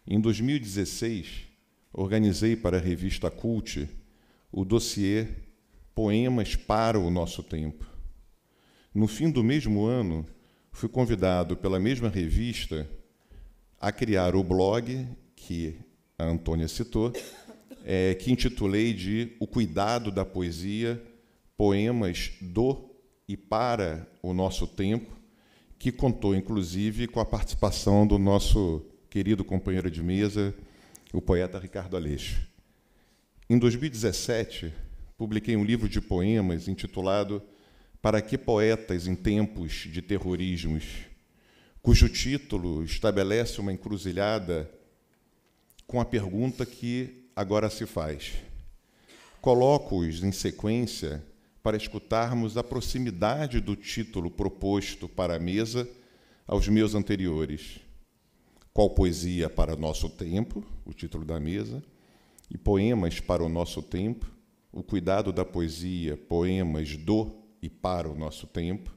em 2016, organizei para a revista Cult o dossiê Poemas para o Nosso Tempo. No fim do mesmo ano, fui convidado pela mesma revista a criar o blog que a Antônia citou, que intitulei de O Cuidado da Poesia, Poemas do e para o Nosso Tempo, que contou, inclusive, com a participação do nosso querido companheiro de mesa, o poeta Ricardo Aleixo. Em 2017, publiquei um livro de poemas intitulado Para que poetas em tempos de terrorismos?, cujo título estabelece uma encruzilhada com a pergunta que agora se faz. Coloco-os em sequência para escutarmos a proximidade do título proposto para a mesa aos meus anteriores. Qual poesia para o nosso tempo, o título da mesa, e Poemas para o Nosso Tempo, o cuidado da poesia, poemas do e para o nosso tempo,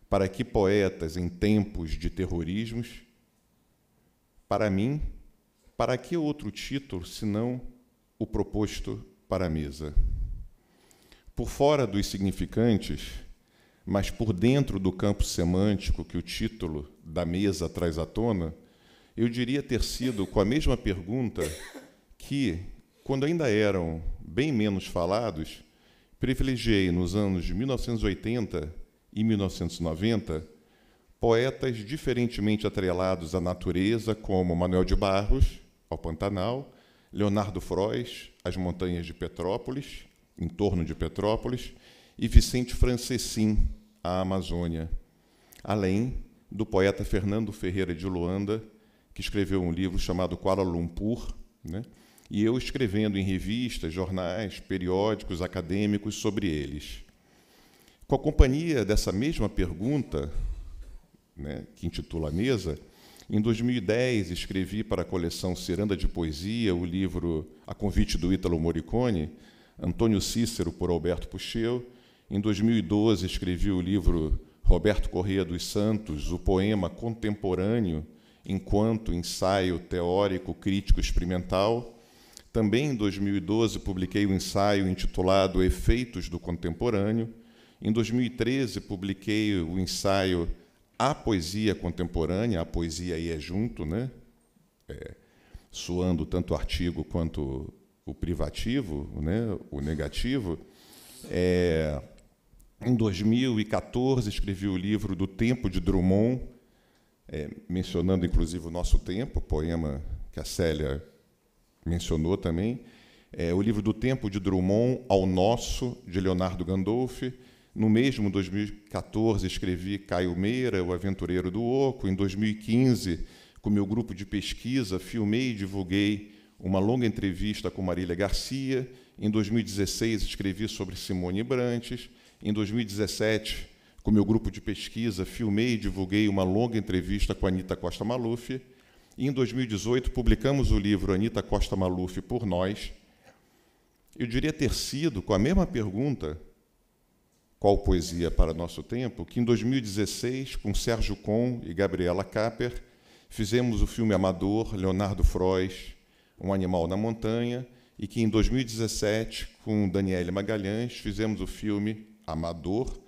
para que poetas em tempos de terrorismos, para mim, para que outro título, senão o proposto para a mesa? Por fora dos significantes, mas por dentro do campo semântico que o título da mesa traz à tona, eu diria ter sido com a mesma pergunta que, quando ainda eram bem menos falados, privilegiei nos anos de 1980 e 1990 poetas diferentemente atrelados à natureza, como Manuel de Barros, ao Pantanal, Leonardo Frois, às montanhas de Petrópolis, em torno de Petrópolis, e Vicente Francescim, à Amazônia, além do poeta Fernando Ferreira de Luanda, que escreveu um livro chamado Kuala Lumpur, né? E eu escrevendo em revistas, jornais, periódicos acadêmicos sobre eles. Com a companhia dessa mesma pergunta, né, que intitula A Mesa, em 2010 escrevi para a coleção Ciranda de Poesia o livro, a convite do Ítalo Morricone, Antônio Cícero, por Alberto Pucheu. Em 2012 escrevi o livro Roberto Corrêa dos Santos, o poema contemporâneo enquanto ensaio teórico crítico experimental. Também em 2012 publiquei o ensaio intitulado Efeitos do Contemporâneo. Em 2013 publiquei o ensaio A Poesia Contemporânea, a poesia aí é junto, né? Suando tanto o artigo quanto o privativo, né? O negativo. Em 2014 escrevi o livro Do Tempo de Drummond, mencionando inclusive o Nosso Tempo, poema que a Célia mencionou também, o livro Do Tempo de Drummond ao Nosso, de Leonardo Gandolfi. No mesmo 2014, escrevi Caio Meira, O Aventureiro do Oco. Em 2015, com meu grupo de pesquisa, filmei e divulguei uma longa entrevista com Marília Garcia. Em 2016, escrevi sobre Simone Brantes. Em 2017, com meu grupo de pesquisa, filmei e divulguei uma longa entrevista com Anita Costa Maluf. E, em 2018, publicamos o livro Anita Costa Maluf por Nós. Eu diria ter sido, com a mesma pergunta, qual poesia para nosso tempo, que em 2016, com Sérgio Con e Gabriela Capper, fizemos o filme Amador, Leonardo Frois, Um Animal na Montanha, e que em 2017, com Daniele Magalhães, fizemos o filme Amador,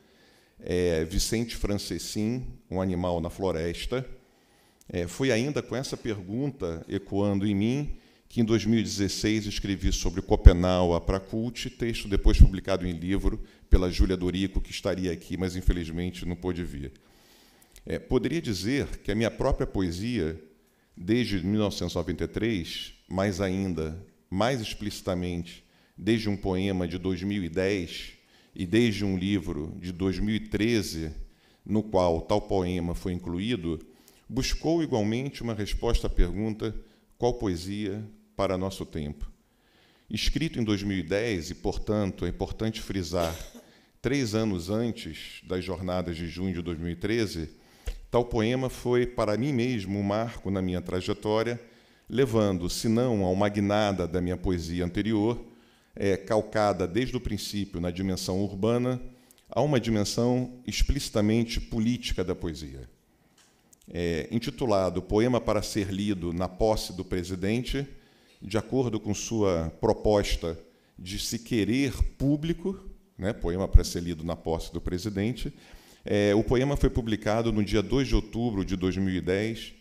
Vicente Francescim, Um Animal na Floresta. Foi ainda com essa pergunta ecoando em mim que, em 2016, escrevi sobre Copenau a Prakult, texto depois publicado em livro pela Júlia Dorico, que estaria aqui, mas, infelizmente, não pôde vir. Poderia dizer que a minha própria poesia, desde 1993, mas ainda, mais explicitamente, desde um poema de 2010 e desde um livro de 2013, no qual tal poema foi incluído, buscou igualmente uma resposta à pergunta: qual poesia para nosso tempo? Escrito em 2010, e, portanto, é importante frisar, 3 anos antes das jornadas de junho de 2013, tal poema foi, para mim mesmo, um marco na minha trajetória, levando, se não a uma guinada da minha poesia anterior, calcada desde o princípio na dimensão urbana, a uma dimensão explicitamente política da poesia. Intitulado Poema para ser lido na posse do presidente, de acordo com sua proposta de se querer público, né, poema para ser lido na posse do presidente, o poema foi publicado no dia 2 de outubro de 2010,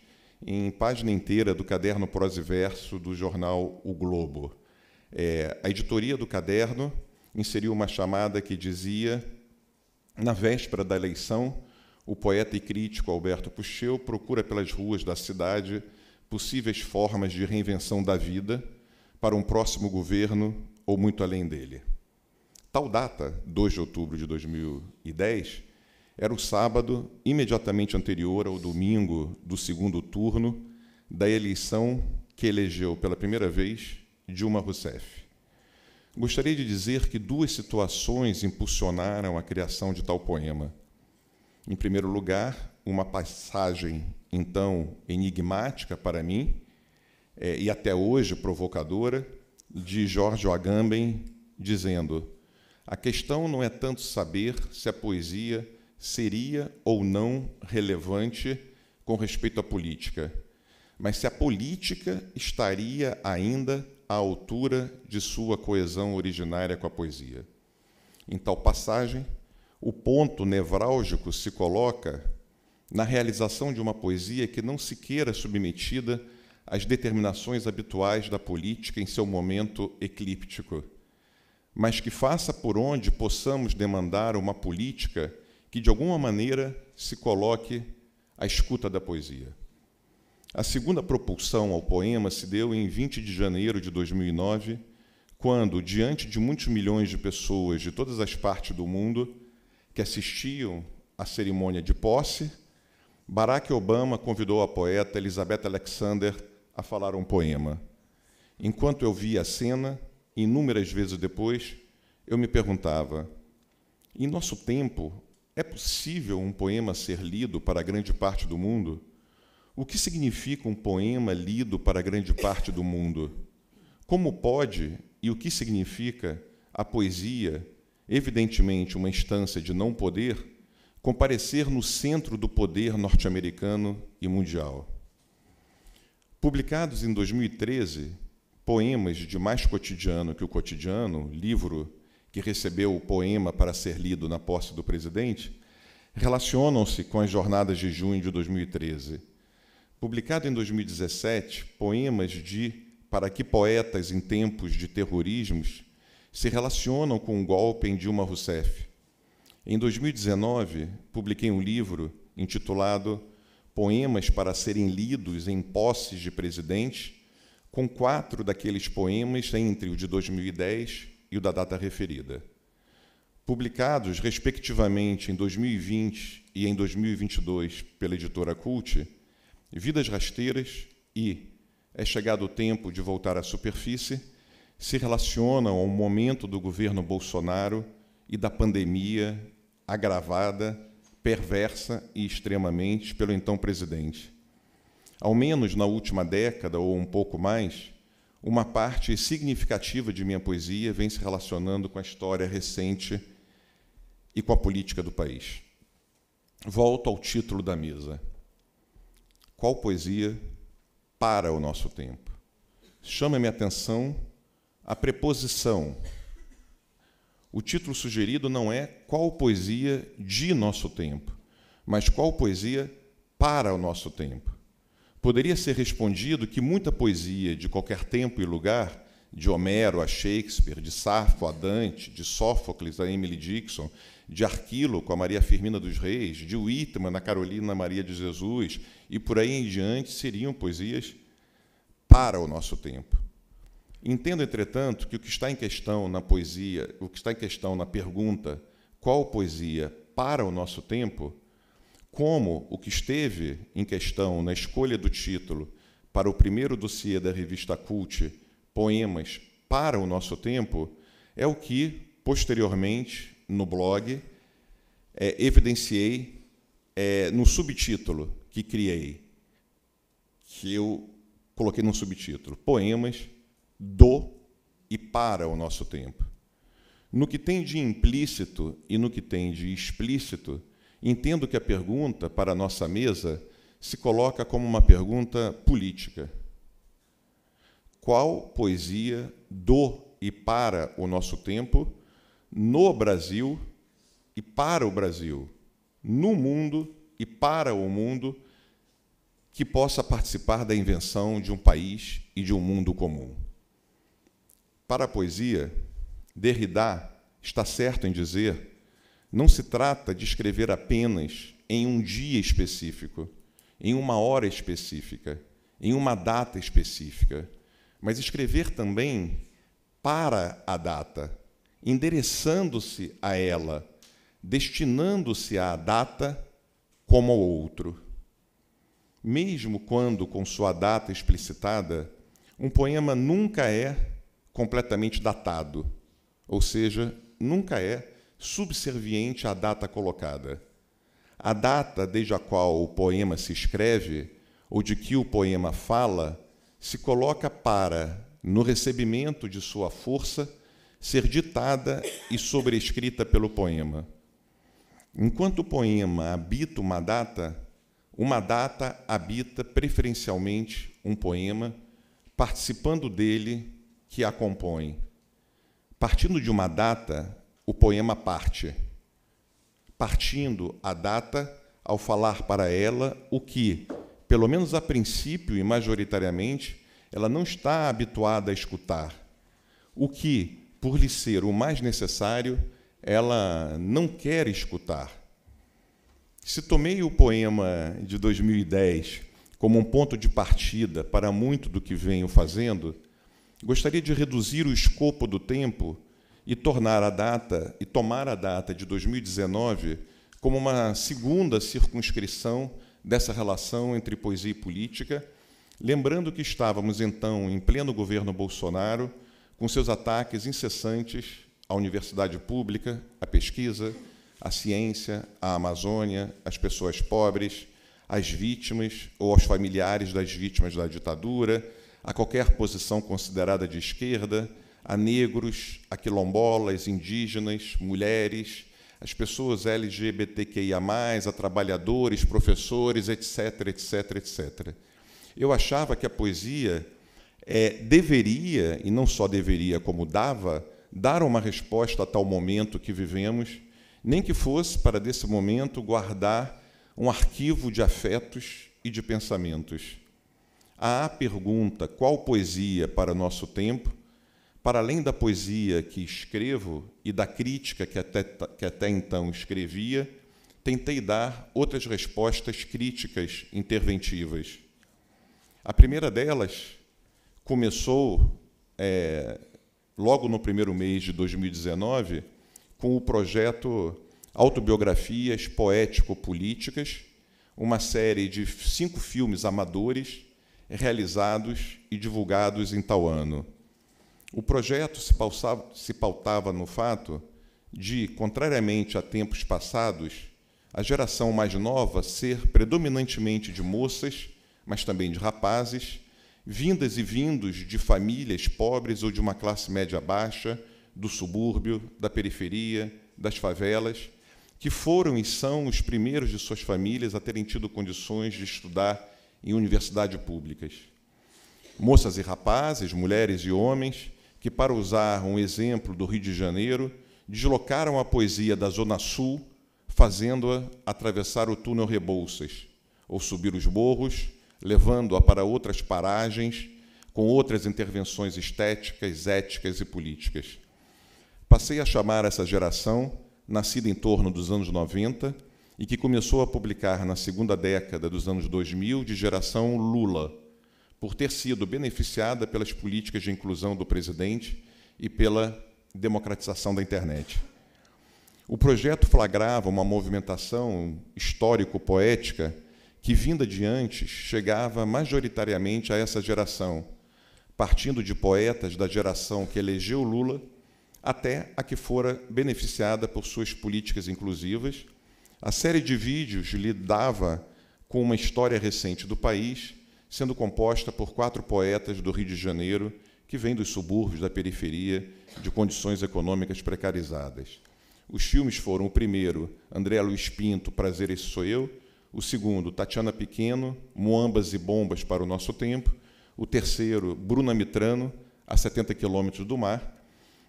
em página inteira do caderno Prosa e Verso do jornal O Globo. A editoria do caderno inseriu uma chamada que dizia: na véspera da eleição, o poeta e crítico Alberto Pucheu procura pelas ruas da cidade possíveis formas de reinvenção da vida para um próximo governo ou muito além dele. Tal data, 2 de outubro de 2010, era o sábado imediatamente anterior ao domingo do segundo turno da eleição que elegeu pela primeira vez Dilma Rousseff. Gostaria de dizer que 2 situações impulsionaram a criação de tal poema. Em primeiro lugar, uma passagem, então, enigmática para mim, e até hoje provocadora, de George Agamben, dizendo: a questão não é tanto saber se a poesia seria ou não relevante com respeito à política, mas se a política estaria ainda à altura de sua coesão originária com a poesia. Em tal passagem, o ponto nevrálgico se coloca na realização de uma poesia que não se queira submetida às determinações habituais da política em seu momento eclíptico, mas que faça por onde possamos demandar uma política que, de alguma maneira, se coloque a escuta da poesia. A segunda propulsão ao poema se deu em 20 de janeiro de 2009, quando, diante de muitos milhões de pessoas de todas as partes do mundo que assistiam à cerimônia de posse, Barack Obama convidou a poeta Elizabeth Alexander a falar um poema. Enquanto eu via a cena, inúmeras vezes depois, eu me perguntava: em nosso tempo, é possível um poema ser lido para grande parte do mundo? O que significa um poema lido para grande parte do mundo? Como pode e o que significa a poesia, evidentemente uma instância de não poder, comparecer no centro do poder norte-americano e mundial? Publicados em 2013, Poemas de Mais Cotidiano que o Cotidiano, livro que recebeu o poema para ser lido na posse do presidente, relacionam-se com as jornadas de junho de 2013. Publicado em 2017, Poemas de Para que Poetas em Tempos de Terrorismos se relacionam com o golpe em Dilma Rousseff. Em 2019, publiquei um livro intitulado Poemas para serem lidos em posses de presidente, com 4 daqueles poemas entre o de 2010 e o da data referida. Publicados, respectivamente, em 2020 e em 2022 pela editora Cult, Vidas Rasteiras e É Chegado o Tempo de Voltar à Superfície se relacionam ao momento do governo Bolsonaro e da pandemia agravada, perversa e extremamente pelo então presidente. Ao menos na última década, ou um pouco mais, uma parte significativa de minha poesia vem se relacionando com a história recente e com a política do país. Volto ao título da mesa. Qual poesia para o nosso tempo? Chama minha atenção a preposição. O título sugerido não é qual poesia de nosso tempo, mas qual poesia para o nosso tempo. Poderia ser respondido que muita poesia de qualquer tempo e lugar, de Homero a Shakespeare, de Safo a Dante, de Sófocles a Emily Dickinson, de Arquíloco a Maria Firmina dos Reis, de Whitman a Carolina Maria de Jesus, e por aí em diante, seriam poesias para o nosso tempo. Entendo, entretanto, que o que está em questão na poesia, o que está em questão na pergunta qual poesia para o nosso tempo, como o que esteve em questão na escolha do título para o primeiro dossiê da revista Cult, Poemas para o Nosso Tempo, é o que, posteriormente, no blog, evidenciei no subtítulo que criei, que eu coloquei no subtítulo, Poemas do e para o nosso tempo. No que tem de implícito e no que tem de explícito, entendo que a pergunta para a nossa mesa se coloca como uma pergunta política. Qual poesia do e para o nosso tempo, no Brasil e para o Brasil, no mundo e para o mundo, que possa participar da invenção de um país e de um mundo comum? Para a poesia, Derrida está certo em dizer: não se trata de escrever apenas em um dia específico, em uma hora específica, em uma data específica, mas escrever também para a data, endereçando-se a ela, destinando-se à data como ao outro. Mesmo quando, com sua data explicitada, um poema nunca é completamente datado, ou seja, nunca é subserviente à data colocada. A data desde a qual o poema se escreve, ou de que o poema fala, se coloca para, no recebimento de sua força, ser ditada e sobrescrita pelo poema. Enquanto o poema habita uma data habita preferencialmente um poema, participando dele que a compõe. Partindo de uma data, o poema parte. Partindo a data, ao falar para ela o que, pelo menos a princípio e majoritariamente, ela não está habituada a escutar. O que, por lhe ser o mais necessário, ela não quer escutar. Se tomei o poema de 2010 como um ponto de partida para muito do que venho fazendo, gostaria de reduzir o escopo do tempo e tomar a data de 2019 como uma segunda circunscrição dessa relação entre poesia e política, lembrando que estávamos, então, em pleno governo Bolsonaro, com seus ataques incessantes à universidade pública, à pesquisa, à ciência, à Amazônia, às pessoas pobres, às vítimas ou aos familiares das vítimas da ditadura, a qualquer posição considerada de esquerda, a negros, a quilombolas, indígenas, mulheres, as pessoas LGBTQIA+, a trabalhadores, professores, etc., etc., etc. Eu achava que a poesia deveria, e não só deveria, como dava, dar uma resposta a tal momento que vivemos, nem que fosse para, desse momento, guardar um arquivo de afetos e de pensamentos. À pergunta, qual poesia para nosso tempo, para além da poesia que escrevo e da crítica que até então escrevia, tentei dar outras respostas críticas interventivas. A primeira delas começou, logo no primeiro mês de 2019, com o projeto Autobiografias Poético-Políticas, uma série de 5 filmes amadores realizados e divulgados em tal ano. O projeto se pautava no fato de, contrariamente a tempos passados, a geração mais nova ser predominantemente de moças, mas também de rapazes, vindas e vindos de famílias pobres ou de uma classe média baixa, do subúrbio, da periferia, das favelas, que foram e são os primeiros de suas famílias a terem tido condições de estudar em universidades públicas. Moças e rapazes, mulheres e homens, que, para usar um exemplo do Rio de Janeiro, deslocaram a poesia da Zona Sul, fazendo-a atravessar o túnel Rebouças, ou subir os morros, levando-a para outras paragens, com outras intervenções estéticas, éticas e políticas. Passei a chamar essa geração, nascida em torno dos anos 90, e que começou a publicar na segunda década dos anos 2000, de geração Lula, por ter sido beneficiada pelas políticas de inclusão do presidente e pela democratização da internet. O projeto flagrava uma movimentação histórico-poética que, vinda de antes, chegava majoritariamente a essa geração, partindo de poetas da geração que elegeu Lula até a que fora beneficiada por suas políticas inclusivas. A série de vídeos lidava com uma história recente do país, sendo composta por 4 poetas do Rio de Janeiro, que vêm dos subúrbios, da periferia, de condições econômicas precarizadas. Os filmes foram: o primeiro, André Luiz Pinto, Prazer, Esse Sou Eu; o segundo, Tatiana Pequeno, Muambas e Bombas para o Nosso Tempo; o terceiro, Bruna Mitrano, A 70 Quilômetros do Mar;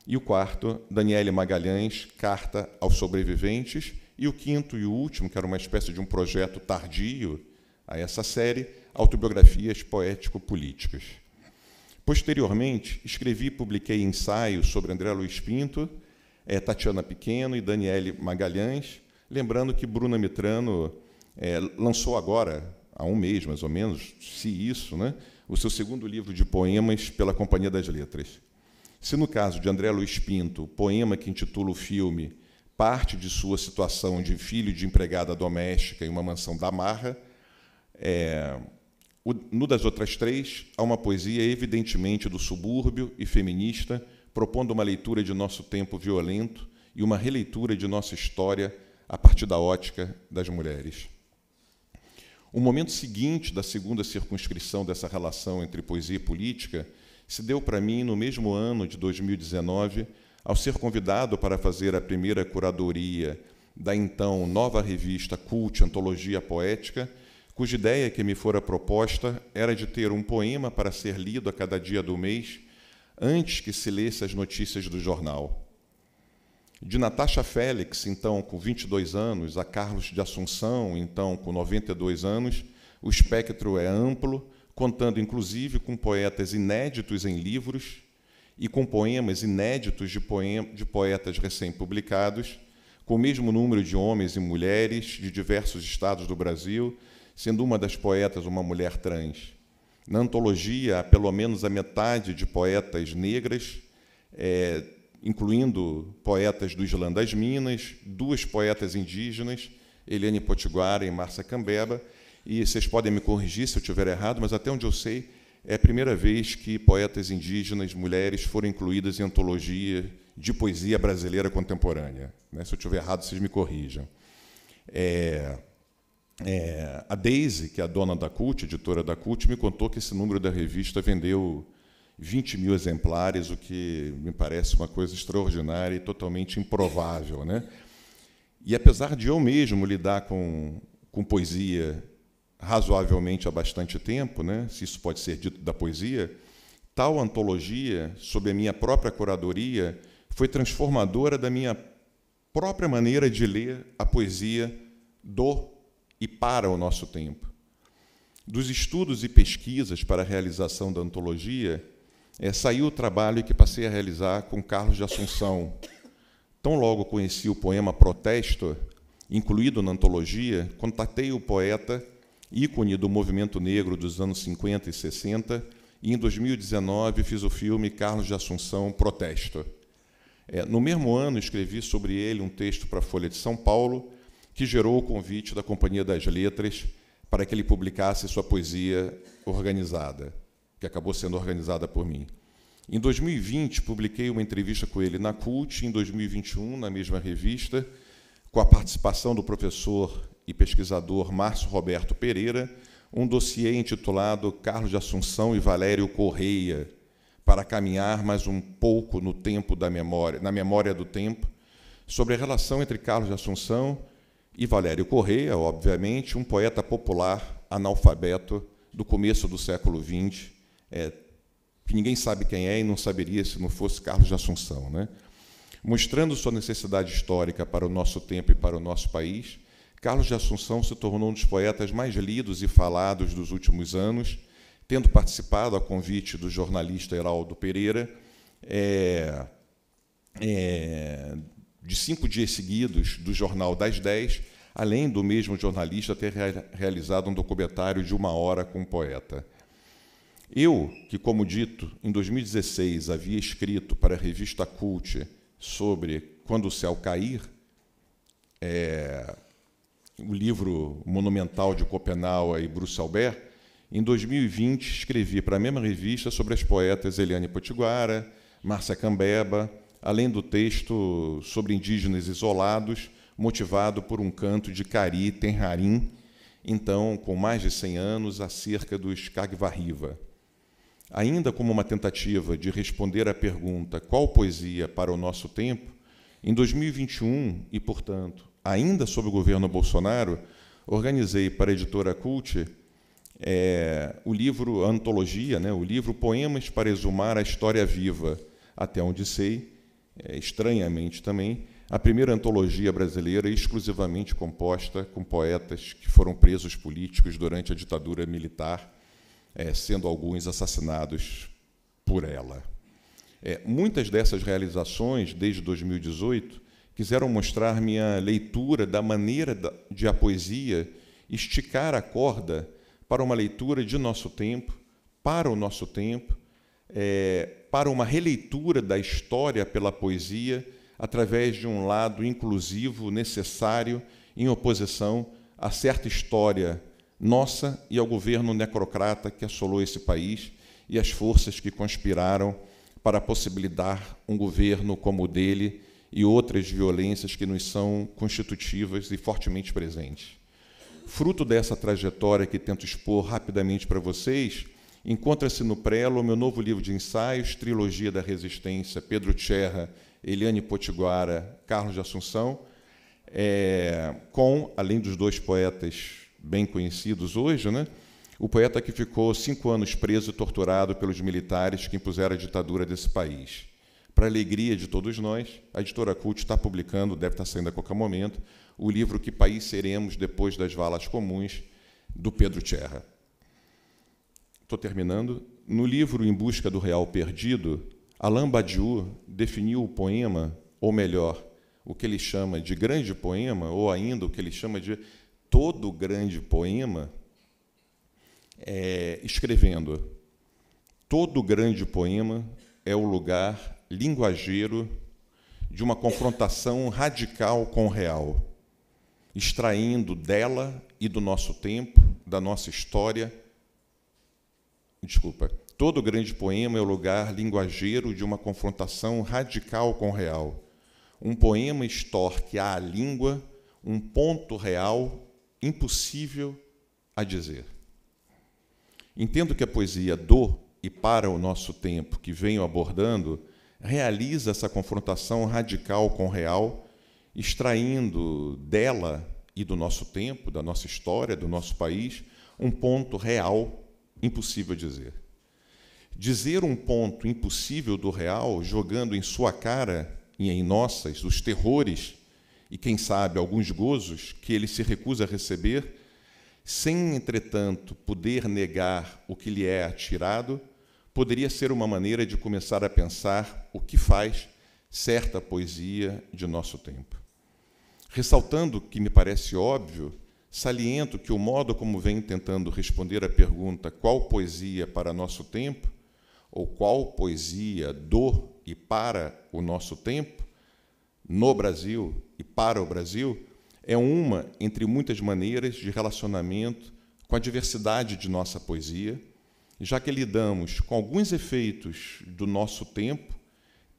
e o quarto, Daniele Magalhães, Carta aos Sobreviventes; e o quinto e o último, que era uma espécie de um projeto tardio a essa série, Autobiografias Poético-Políticas. Posteriormente, escrevi e publiquei ensaios sobre André Luiz Pinto, Tatiana Pequeno e Daniele Magalhães, lembrando que Bruna Mitrano lançou agora, há um mês mais ou menos, se isso, né, o seu segundo livro de poemas pela Companhia das Letras. Se no caso de André Luiz Pinto, o poema que intitula o filme parte de sua situação de filho de empregada doméstica em uma mansão da Marra, no das outras 3, há uma poesia evidentemente do subúrbio e feminista, propondo uma leitura de nosso tempo violento e uma releitura de nossa história a partir da ótica das mulheres. O momento seguinte da segunda circunscrição dessa relação entre poesia e política se deu para mim no mesmo ano de 2019, ao ser convidado para fazer a primeira curadoria da então nova revista Cult Antologia Poética, cuja ideia que me fora proposta era de ter um poema para ser lido a cada dia do mês, antes que se lesse as notícias do jornal. De Natasha Félix, então com 22 anos, a Carlos de Assunção, então com 92 anos, o espectro é amplo, contando inclusive com poetas inéditos em livros e com poemas inéditos de poetas recém-publicados, com o mesmo número de homens e mulheres de diversos estados do Brasil, sendo uma das poetas uma mulher trans. Na antologia, há pelo menos a metade de poetas negras, incluindo poetas do Islã das Minas, 2 poetas indígenas, Eliane Potiguara e Márcia Cambeba, e vocês podem me corrigir se eu estiver errado, mas até onde eu sei, é a primeira vez que poetas indígenas, mulheres, foram incluídas em antologia de poesia brasileira contemporânea. Se eu estiver errado, vocês me corrijam. A Daisy, que é a dona da CUT, editora da CUT, me contou que esse número da revista vendeu 20 mil exemplares, o que me parece uma coisa extraordinária e totalmente improvável, né? E, apesar de eu mesmo lidar com poesia razoavelmente há bastante tempo, né, se isso pode ser dito da poesia, tal antologia, sob a minha própria curadoria, foi transformadora da minha própria maneira de ler a poesia do e para o nosso tempo. Dos estudos e pesquisas para a realização da antologia, saiu o trabalho que passei a realizar com Carlos de Assunção. Tão logo conheci o poema Protesto, incluído na antologia, contatei o poeta, ícone do movimento negro dos anos 50 e 60, e, em 2019, fiz o filme Carlos de Assunção, Protesto. No mesmo ano, escrevi sobre ele um texto para a Folha de São Paulo, que gerou o convite da Companhia das Letras para que ele publicasse sua poesia organizada, que acabou sendo organizada por mim. Em 2020, publiquei uma entrevista com ele na CUT, em 2021, na mesma revista, com a participação do professor e pesquisador Márcio Roberto Pereira, um dossiê intitulado Carlos de Assunção e Valério Correia, para caminhar mais um pouco no tempo da memória, na memória do tempo, sobre a relação entre Carlos de Assunção e Valério Correia, obviamente, um poeta popular analfabeto do começo do século XX, que ninguém sabe quem é e não saberia se não fosse Carlos de Assunção, né? Mostrando sua necessidade histórica para o nosso tempo e para o nosso país, Carlos de Assunção se tornou um dos poetas mais lidos e falados dos últimos anos, tendo participado, a convite do jornalista Heraldo Pereira, de 5 dias seguidos do Jornal das 10, além do mesmo jornalista ter realizado um documentário de 1 hora com o poeta. Eu, que, como dito, em 2016 havia escrito para a revista Cult sobre Quando o Céu Cair, o livro monumental de Copenau e Bruce Albert, em 2020 escrevi para a mesma revista sobre as poetas Eliane Potiguara, Márcia Cambeba, além do texto sobre indígenas isolados, motivado por um canto de Cari Tenharim, então com mais de 100 anos, acerca dos Kagvarriva. Ainda como uma tentativa de responder à pergunta qual poesia para o nosso tempo, em 2021, e, portanto, ainda sob o governo Bolsonaro, organizei para a editora Cult o livro, a antologia, o livro Poemas para Exumar a História Viva, até onde sei, estranhamente também, a primeira antologia brasileira exclusivamente composta com poetas que foram presos políticos durante a ditadura militar, sendo alguns assassinados por ela. Muitas dessas realizações, desde 2018, quiseram mostrar minha leitura da maneira de a poesia esticar a corda para uma leitura de nosso tempo, para o nosso tempo, para uma releitura da história pela poesia, através de um lado inclusivo, necessário, em oposição a certa história nossa e ao governo necrocrata que assolou esse país e as forças que conspiraram para possibilitar um governo como o dele e outras violências que nos são constitutivas e fortemente presentes. Fruto dessa trajetória que tento expor rapidamente para vocês, encontra-se no prelo o meu novo livro de ensaios, Trilogia da Resistência, Pedro Tcherra, Eliane Potiguara, Carlos de Assunção, com, além dos 2 poetas bem conhecidos hoje, o poeta que ficou 5 anos preso e torturado pelos militares que impuseram a ditadura desse país. Para a alegria de todos nós, a editora Cult está publicando, deve estar saindo a qualquer momento, o livro Que País Seremos Depois das Valas Comuns, do Pedro Tcherra. Estou terminando. No livro Em Busca do Real Perdido, Alain Badiou definiu o poema, ou melhor, o que ele chama de grande poema, ou ainda o que ele chama de todo grande poema, escrevendo: todo grande poema é o lugar linguageiro de uma confrontação radical com o real, extraindo dela e do nosso tempo, da nossa história. Todo grande poema é o lugar linguageiro de uma confrontação radical com o real. Um poema extorque à língua um ponto real impossível a dizer. Entendo que a poesia do e para o nosso tempo, que venho abordando, realiza essa confrontação radical com o real, extraindo dela e do nosso tempo, da nossa história, do nosso país, um ponto real impossível a dizer. Dizer um ponto impossível do real, jogando em sua cara e em nossas os terrores e, quem sabe, alguns gozos que ele se recusa a receber, sem, entretanto, poder negar o que lhe é atirado, poderia ser uma maneira de começar a pensar o que faz certa poesia de nosso tempo. Ressaltando que me parece óbvio, saliento que o modo como venho tentando responder à pergunta qual poesia para nosso tempo, ou qual poesia do e para o nosso tempo, no Brasil e para o Brasil, é uma entre muitas maneiras de relacionamento com a diversidade de nossa poesia, já que lidamos com alguns efeitos do nosso tempo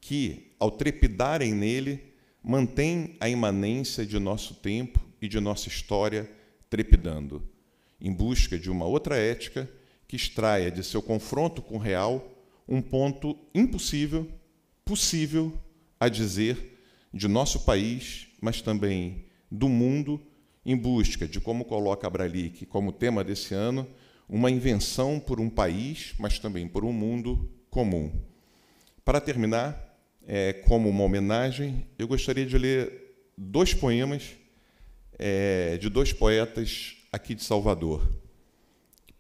que, ao trepidarem nele, mantêm a imanência de nosso tempo e de nossa história trepidando, em busca de uma outra ética que extraia de seu confronto com o real um ponto impossível, possível a dizer de nosso país, mas também do mundo, em busca de, como coloca Abralik como tema desse ano, uma invenção por um país, mas também por um mundo comum. Para terminar, como uma homenagem, eu gostaria de ler 2 poemas de 2 poetas aqui de Salvador,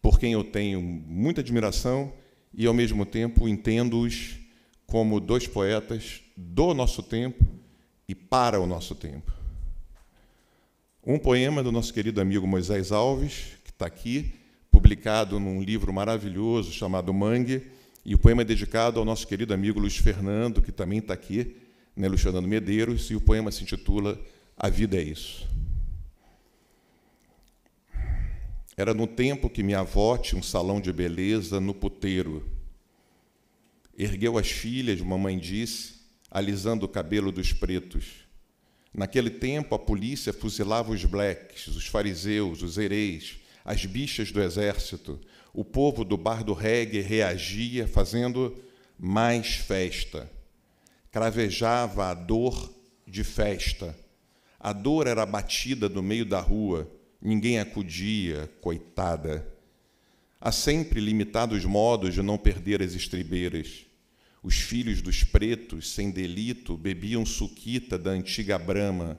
por quem eu tenho muita admiração e, ao mesmo tempo, entendo-os como 2 poetas do nosso tempo e para o nosso tempo. Um poema do nosso querido amigo Moisés Alves, que está aqui, publicado num livro maravilhoso chamado Mangue, e o poema é dedicado ao nosso querido amigo Luiz Fernando, que também está aqui, né, Luiz Fernando Medeiros, e o poema se intitula A Vida é Isso. Era no tempo que minha avó tinha um salão de beleza no puteiro. Ergueu as filhas, mamãe disse, alisando o cabelo dos pretos. Naquele tempo, a polícia fuzilava os blacks, os fariseus, os hereis, as bichas do exército. O povo do bar do reggae reagia, fazendo mais festa. Cravejava a dor de festa. A dor era batida no meio da rua. Ninguém acudia, coitada. Há sempre limitados modos de não perder as estribeiras. Os filhos dos pretos, sem delito, bebiam suquita da antiga Brahma.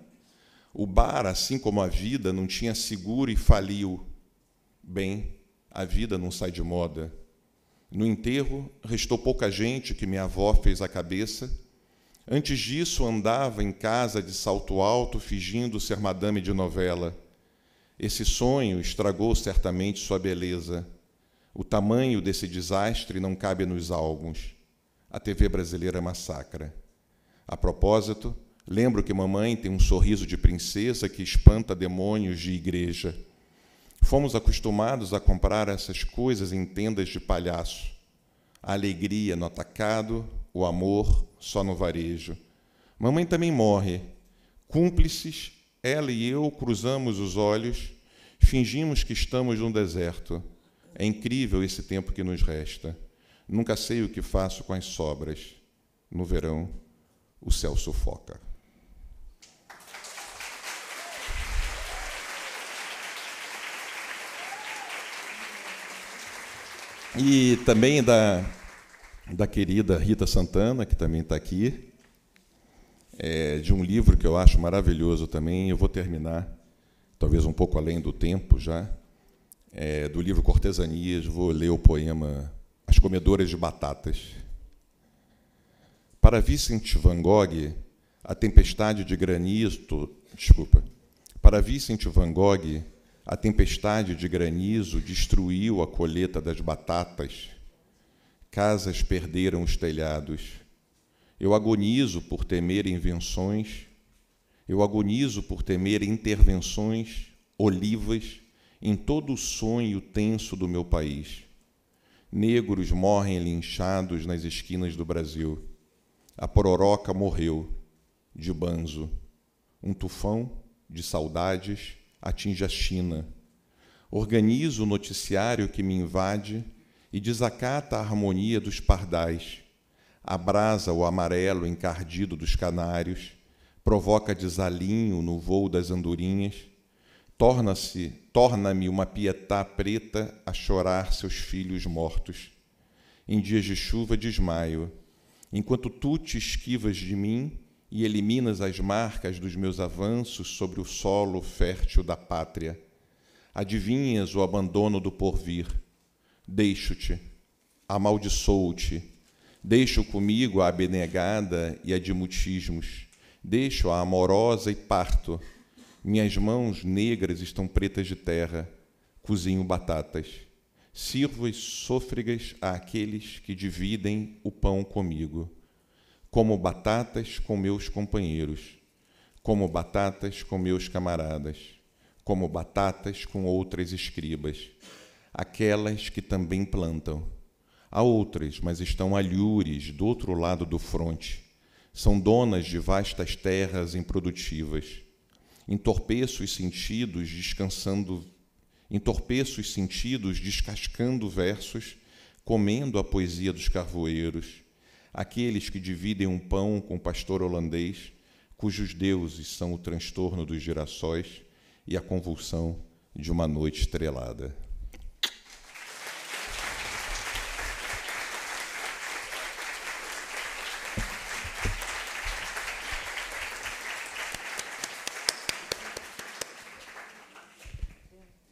O bar, assim como a vida, não tinha seguro e faliu. Bem, a vida não sai de moda. No enterro, restou pouca gente que minha avó fez a cabeça. Antes disso, andava em casa de salto alto, fingindo ser madame de novela. Esse sonho estragou certamente sua beleza. O tamanho desse desastre não cabe nos álbuns. A TV brasileira massacra. A propósito, lembro que mamãe tem um sorriso de princesa que espanta demônios de igreja. Fomos acostumados a comprar essas coisas em tendas de palhaço. A alegria no atacado, o amor só no varejo. Mamãe também morre. Cúmplices, ela e eu cruzamos os olhos, fingimos que estamos num deserto. É incrível esse tempo que nos resta. Nunca sei o que faço com as sobras. No verão, o céu sufoca. E também da querida Rita Santana, que também está aqui, de um livro que eu acho maravilhoso também. Eu vou terminar, talvez um pouco além do tempo já, do livro Cortesanias. Vou ler o poema As Comedoras de Batatas. Para Vincent van Gogh, a tempestade de granizo, para Vincent van Gogh, a tempestade de granizo destruiu a colheita das batatas, casas perderam os telhados. Eu agonizo por temer invenções, eu agonizo por temer intervenções olivas em todo o sonho tenso do meu país. Negros morrem linchados nas esquinas do Brasil. A pororoca morreu, de banzo. Um tufão de saudades atinge a China. Organizo o noticiário que me invade e desacata a harmonia dos pardais. Abrasa o amarelo encardido dos canários, provoca desalinho no voo das andorinhas, torna-me uma pietá preta a chorar seus filhos mortos. Em dias de chuva desmaio, enquanto tu te esquivas de mim e eliminas as marcas dos meus avanços sobre o solo fértil da pátria. Adivinhas o abandono do porvir. Deixo-te, amaldiçoo-te, deixo comigo a abnegada e a de mutismos, deixo a amorosa e parto. Minhas mãos negras estão pretas de terra, cozinho batatas, sirvo as sôfregas àqueles que dividem o pão comigo. Como batatas com meus companheiros, como batatas com meus camaradas, como batatas com outras escribas, aquelas que também plantam. Há outras, mas estão alhures do outro lado do fronte. São donas de vastas terras improdutivas. Entorpeço os sentidos descascando versos, comendo a poesia dos carvoeiros, aqueles que dividem um pão com o pastor holandês, cujos deuses são o transtorno dos girassóis e a convulsão de uma noite estrelada.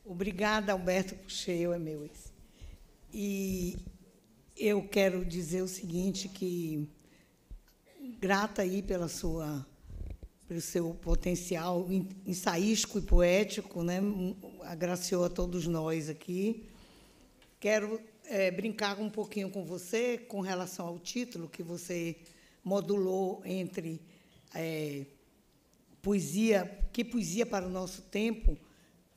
Obrigada, Alberto Puxeu, é meu esse. E eu quero dizer o seguinte, que grata aí pelo seu potencial ensaístico e poético, né? Agraciou a todos nós aqui. Quero brincar um pouquinho com você com relação ao título que você modulou entre poesia, que poesia para o nosso tempo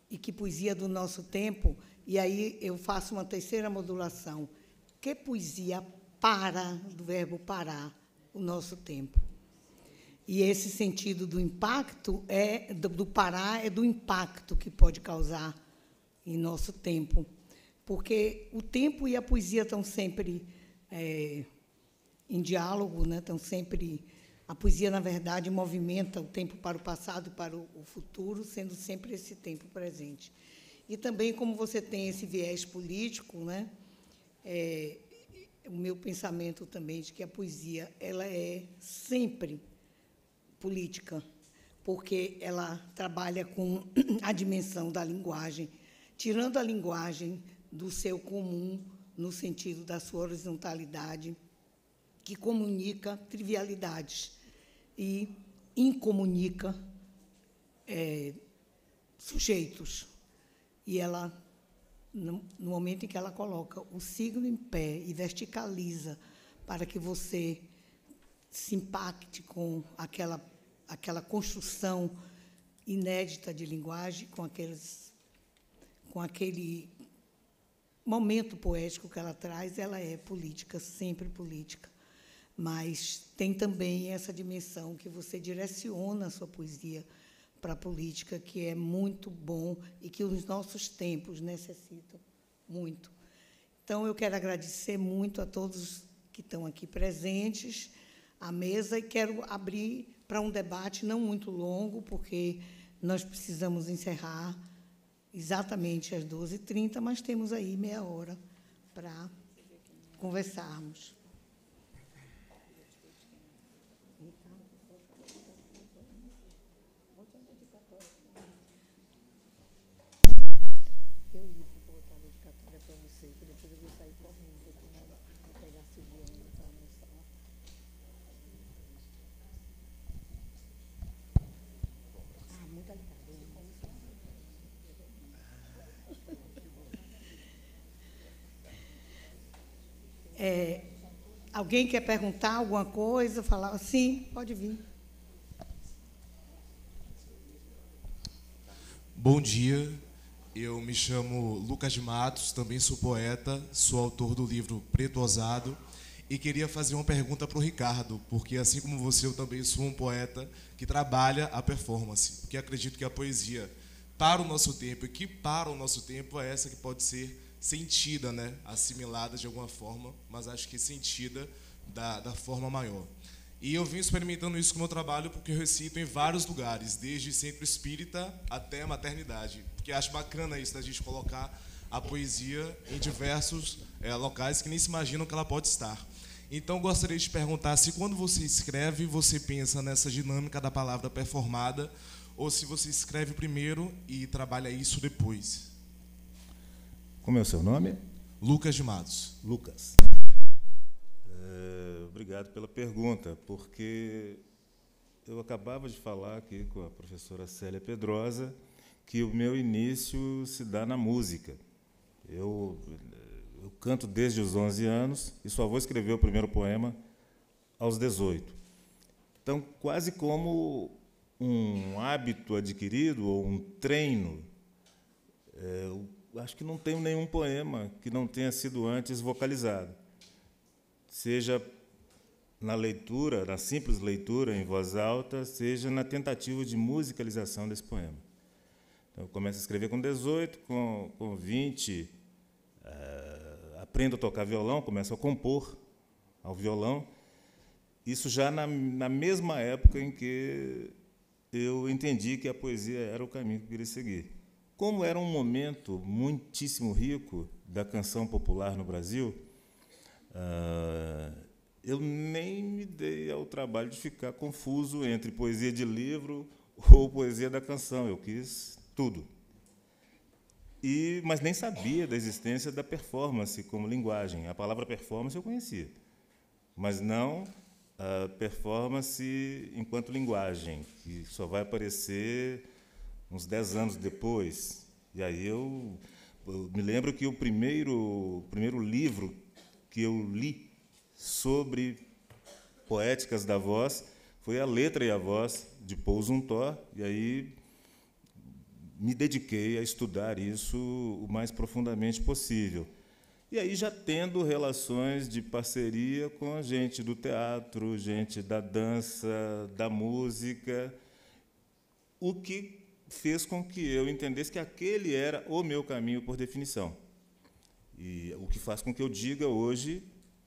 e que poesia do nosso tempo, e aí eu faço uma terceira modulação. Que poesia para, do verbo parar, o nosso tempo? E esse sentido do impacto, do parar, é do impacto que pode causar em nosso tempo. Porque o tempo e a poesia estão sempre em diálogo, né? Estão sempre... A poesia, na verdade, movimenta o tempo para o passado e para o futuro, sendo sempre esse tempo presente. E também, como você tem esse viés político, né? O meu pensamento também de que a poesia ela é sempre política, porque ela trabalha com a dimensão da linguagem, tirando a linguagem do seu comum, no sentido da sua horizontalidade, que comunica trivialidades e incomunica sujeitos. E ela, no momento em que ela coloca o signo em pé e verticaliza para que você se impacte com aquela construção inédita de linguagem, com aquele momento poético que ela traz, ela é política, sempre política. Mas tem também essa dimensão que você direciona a sua poesia para a política, que é muito bom e que os nossos tempos necessitam muito. Então, eu quero agradecer muito a todos que estão aqui presentes, à mesa, e quero abrir para um debate não muito longo, porque nós precisamos encerrar exatamente às 12h30, mas temos aí meia hora para conversarmos. Eu li para botar a dedicatória para você, que depois eu vou sair correndo, vou pegar a Silvia para almoçar. Alguém quer perguntar alguma coisa? Falar? Sim, pode vir. Bom dia, eu me chamo Lucas de Matos, também sou poeta, sou autor do livro Preto Ousado e queria fazer uma pergunta para o Ricardo, porque assim como você, eu também sou um poeta que trabalha a performance, porque acredito que a poesia para o nosso tempo e que para o nosso tempo é essa que pode ser sentida, né, assimilada de alguma forma, mas acho que sentida da forma maior. E eu vim experimentando isso com o meu trabalho porque eu recito em vários lugares, desde centro espírita até maternidade, porque acho bacana isso, da gente colocar a poesia em diversos locais que nem se imaginam que ela pode estar. Então, gostaria de perguntar se quando você escreve, você pensa nessa dinâmica da palavra performada, ou se você escreve primeiro e trabalha isso depois. Como é o seu nome? Lucas de Matos. Lucas. Obrigado pela pergunta, porque eu acabava de falar aqui com a professora Célia Pedrosa que o meu início se dá na música. Eu canto desde os 11 anos e só vou escrever o primeiro poema aos 18. Então, quase como um hábito adquirido ou um treino, eu acho que não tenho nenhum poema que não tenha sido antes vocalizado. Seja na leitura, na simples leitura em voz alta, seja na tentativa de musicalização desse poema. Então, eu começo a escrever com 18, com 20, aprendo a tocar violão, começo a compor ao violão. Isso já na mesma época em que eu entendi que a poesia era o caminho que eu queria seguir. Como era um momento muitíssimo rico da canção popular no Brasil, eu nem me dei ao trabalho de ficar confuso entre poesia de livro ou poesia da canção. Eu quis tudo. Mas nem sabia da existência da performance como linguagem. A palavra performance eu conhecia, mas não a performance enquanto linguagem, que só vai aparecer uns 10 anos depois. E aí eu me lembro que o primeiro livro que eu li sobre poéticas da voz foi A Letra e a Voz, de Paul Zumthor, e aí me dediquei a estudar isso o mais profundamente possível. E aí já tendo relações de parceria com a gente do teatro, gente da dança, da música, o que fez com que eu entendesse que aquele era o meu caminho por definição. E o que faz com que eu diga hoje,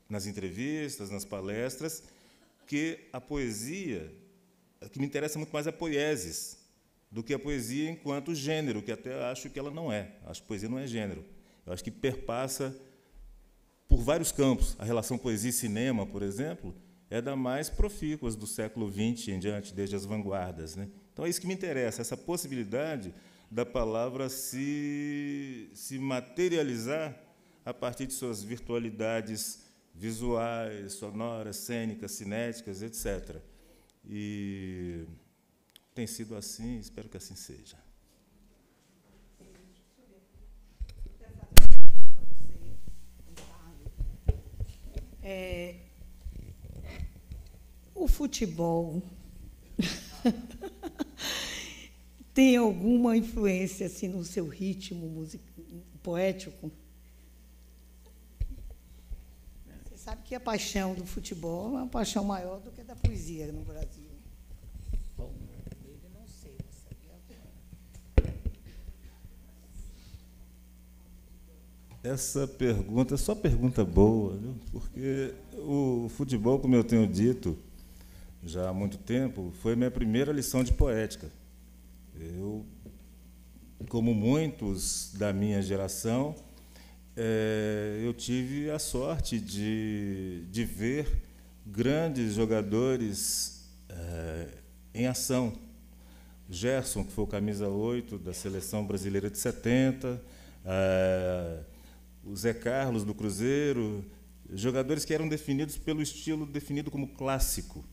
nas entrevistas, nas palestras, que a poesia, que me interessa muito mais a poiesis do que a poesia enquanto gênero, que até acho que ela não é. Acho que poesia não é gênero. Eu acho que perpassa por vários campos. A relação poesia e cinema, por exemplo, é da mais profícuas do século XX em diante, desde as vanguardas, né? Então, é isso que me interessa, essa possibilidade da palavra se materializar a partir de suas virtualidades visuais, sonoras, cênicas, cinéticas, etc. E tem sido assim, espero que assim seja. O futebol tem alguma influência assim, no seu ritmo poético? Você sabe que a paixão do futebol é uma paixão maior do que a da poesia no Brasil. Bom, ele não sei, Essa pergunta é só pergunta boa, viu? Porque o futebol, como eu tenho dito já há muito tempo, foi minha primeira lição de poética. Eu, como muitos da minha geração, eu tive a sorte de ver grandes jogadores em ação. Gerson, que foi o camisa 8 da seleção brasileira de 70, o Zé Carlos, do Cruzeiro, jogadores que eram definidos pelo estilo definido como clássico,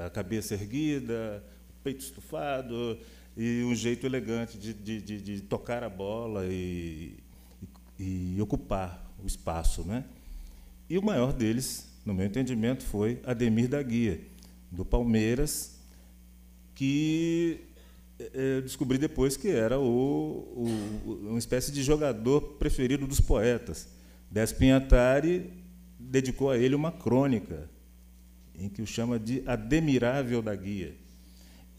a cabeça erguida, o peito estufado e um jeito elegante de tocar a bola e ocupar o espaço, né? E o maior deles, no meu entendimento, foi Ademir da Guia, do Palmeiras, que descobri depois que era uma espécie de jogador preferido dos poetas. Décio Pinhatari dedicou a ele uma crônica, em que o chama de Ademirável da Guia.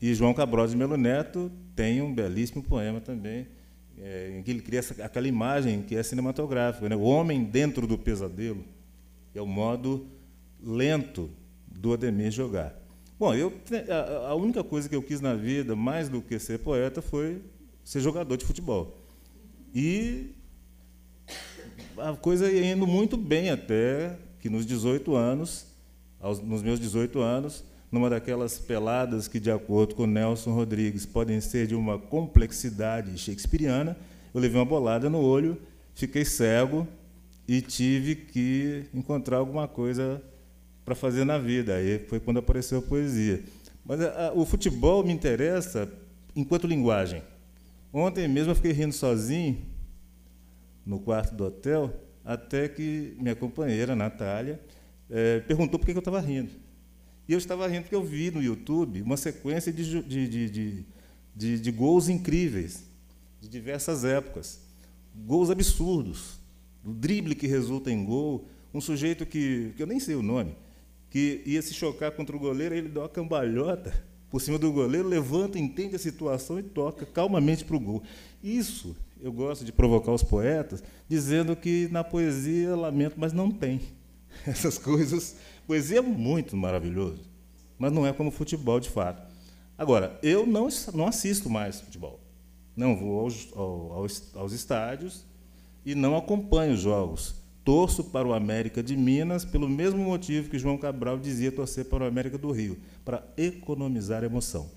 E João Cabral de Melo Neto tem um belíssimo poema também, em que ele cria aquela imagem que é cinematográfica, né? O homem dentro do pesadelo, que é o modo lento do Ademir jogar. Bom, a única coisa que eu quis na vida, mais do que ser poeta, foi ser jogador de futebol. E a coisa ia indo muito bem até que nos 18 anos, nos meus 18 anos, numa daquelas peladas que, de acordo com Nelson Rodrigues, podem ser de uma complexidade shakespeariana, eu levei uma bolada no olho, fiquei cego e tive que encontrar alguma coisa para fazer na vida. Aí foi quando apareceu a poesia. Mas o futebol me interessa enquanto linguagem. Ontem mesmo eu fiquei rindo sozinho no quarto do hotel, até que minha companheira, Natália, perguntou por que eu estava rindo. E eu estava rindo porque eu vi no YouTube uma sequência de gols incríveis, de diversas épocas. Gols absurdos. O drible que resulta em gol, um sujeito que eu nem sei o nome, que ia se chocar contra o goleiro, ele dá uma cambalhota por cima do goleiro, levanta, entende a situação e toca calmamente para o gol. Isso eu gosto de provocar os poetas, dizendo que na poesia, lamento, mas não tem essas coisas. Poesia é muito maravilhoso, mas não é como futebol, de fato. Agora, eu não assisto mais futebol. Não vou aos estádios e não acompanho os jogos. Torço para o América de Minas pelo mesmo motivo que João Cabral dizia torcer para o América do Rio, para economizar emoção.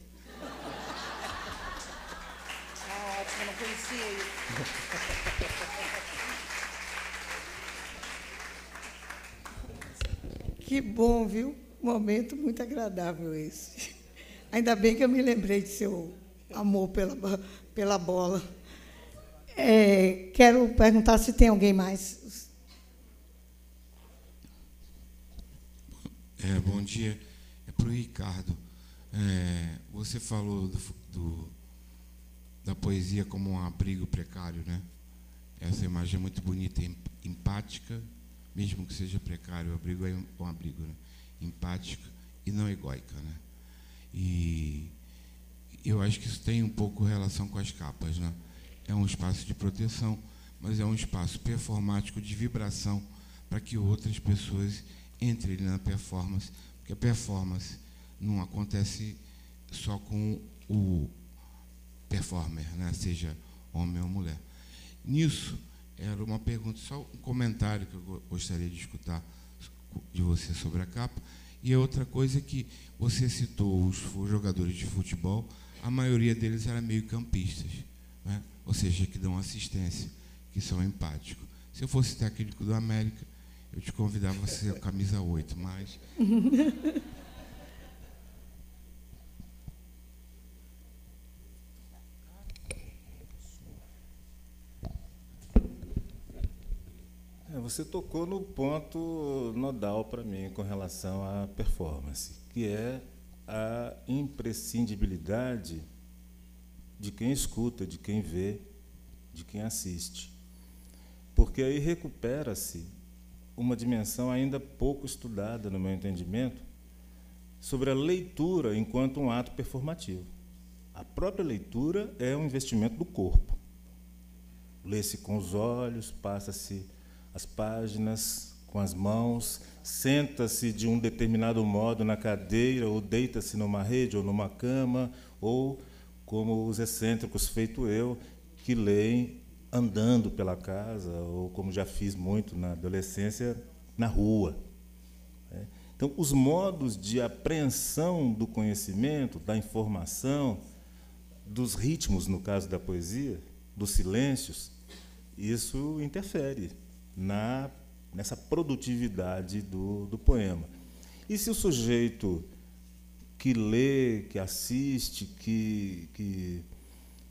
Ótimo, não conhecia isso. Que bom, viu? Momento muito agradável esse. Ainda bem que eu me lembrei de seu amor pela bola. Quero perguntar se tem alguém mais. Bom dia. É para o Ricardo. Você falou da poesia como um abrigo precário, né? Essa imagem é muito bonita, empática, mesmo que seja precário, o abrigo é um abrigo, né? Empática e não egóica, né? E eu acho que isso tem um pouco relação com as capas, né? É um espaço de proteção, mas é um espaço performático de vibração para que outras pessoas entrem na performance, porque a performance não acontece só com o performer, né? Seja homem ou mulher. Nisso, era uma pergunta, só um comentário que eu gostaria de escutar de você sobre a capa. E a outra coisa é que você citou os jogadores de futebol, a maioria deles era meio campistas, né? Ou seja, que dão assistência, que são empáticos. Se eu fosse técnico do América, eu te convidava a ser a camisa 8, mas... Você tocou no ponto nodal para mim com relação à performance, que é a imprescindibilidade de quem escuta, de quem vê, de quem assiste. Porque aí recupera-se uma dimensão ainda pouco estudada, no meu entendimento, sobre a leitura enquanto um ato performativo. A própria leitura é um investimento do corpo. Lê-se com os olhos, passa-se as páginas com as mãos, senta-se de um determinado modo na cadeira, ou deita-se numa rede ou numa cama, ou, como os excêntricos, feito eu, que leem andando pela casa, ou, como já fiz muito na adolescência, na rua. Então, os modos de apreensão do conhecimento, da informação, dos ritmos, no caso da poesia, dos silêncios, isso interfere nessa produtividade do poema. E se o sujeito que lê, que assiste,